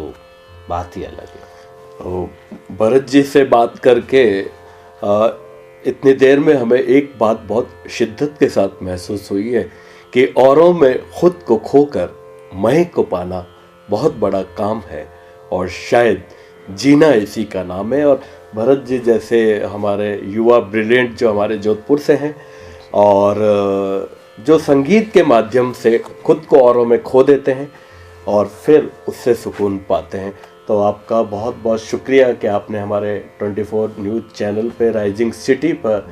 Speaker 3: बात ही अलग है।
Speaker 2: भरत जी से बात करके इतनी देर में हमें एक बात बहुत शिद्दत के साथ महसूस हुई है कि औरों में खुद को खोकर मैं को पाना बहुत बड़ा काम है, और शायद जीना इसी का नाम है। और भरत जी जैसे हमारे युवा ब्रिलियंट जो हमारे जोधपुर से हैं, और जो संगीत के माध्यम से खुद को औरों में खो देते हैं और फिर उससे सुकून पाते हैं, तो आपका बहुत बहुत शुक्रिया कि आपने हमारे 24 न्यूज़ चैनल पे राइजिंग सिटी पर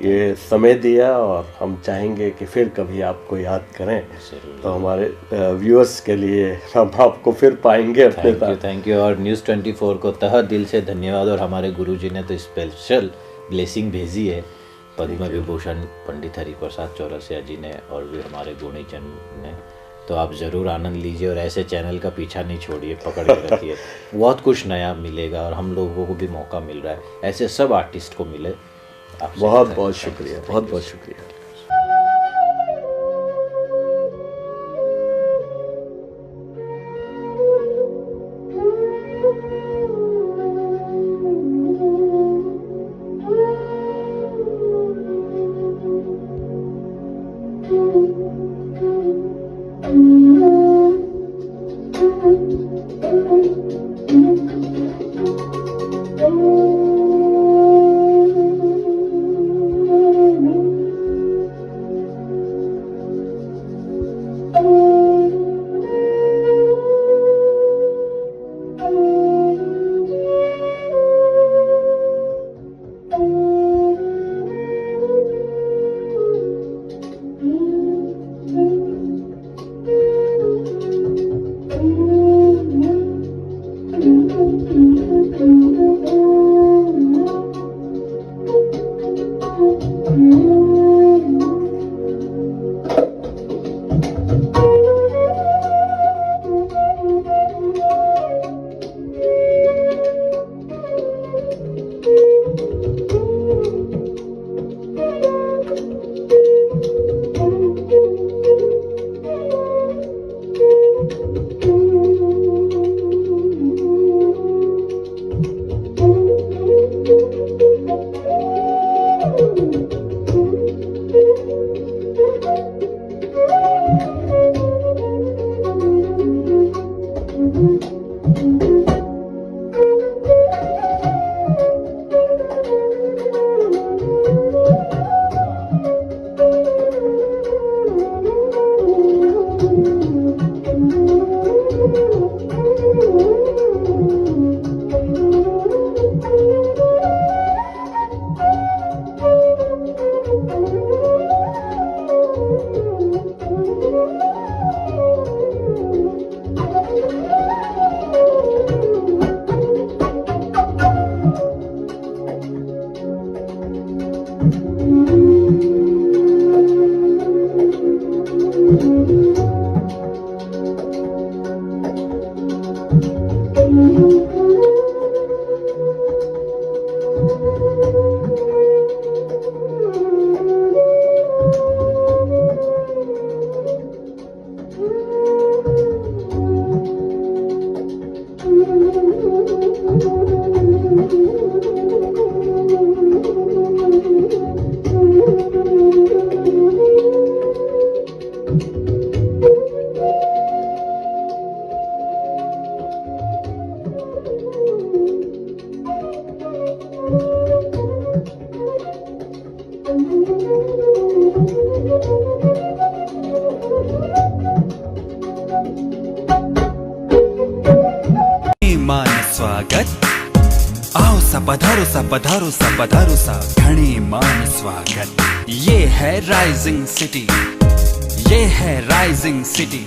Speaker 2: ये समय दिया। और हम चाहेंगे कि फिर कभी आपको याद करें, तो हमारे व्यूअर्स के लिए हम आपको फिर पाएंगे अपने साथ।
Speaker 3: Thank you. और न्यूज़ 24 को तहे दिल से धन्यवाद। और हमारे गुरुजी ने तो स्पेशल ब्लेसिंग भेजी है, पद्म विभूषण पंडित हरिप्रसाद चौरसिया जी ने, और भी हमारे गुणीजन ने। तो आप ज़रूर आनंद लीजिए, और ऐसे चैनल का पीछा नहीं छोड़िए, पकड़ के रखिए, बहुत कुछ नया मिलेगा, और हम लोगों को भी मौका मिल रहा है, ऐसे सब आर्टिस्ट को मिले।
Speaker 2: बहुत बहुत शुक्रिया, बहुत बहुत शुक्रिया।
Speaker 1: मान स्वागत आओ सा पधारो सा पधारो सा पधारो सा घणे मान स्वागत ये है राइजिंग सिटी ये है राइजिंग सिटी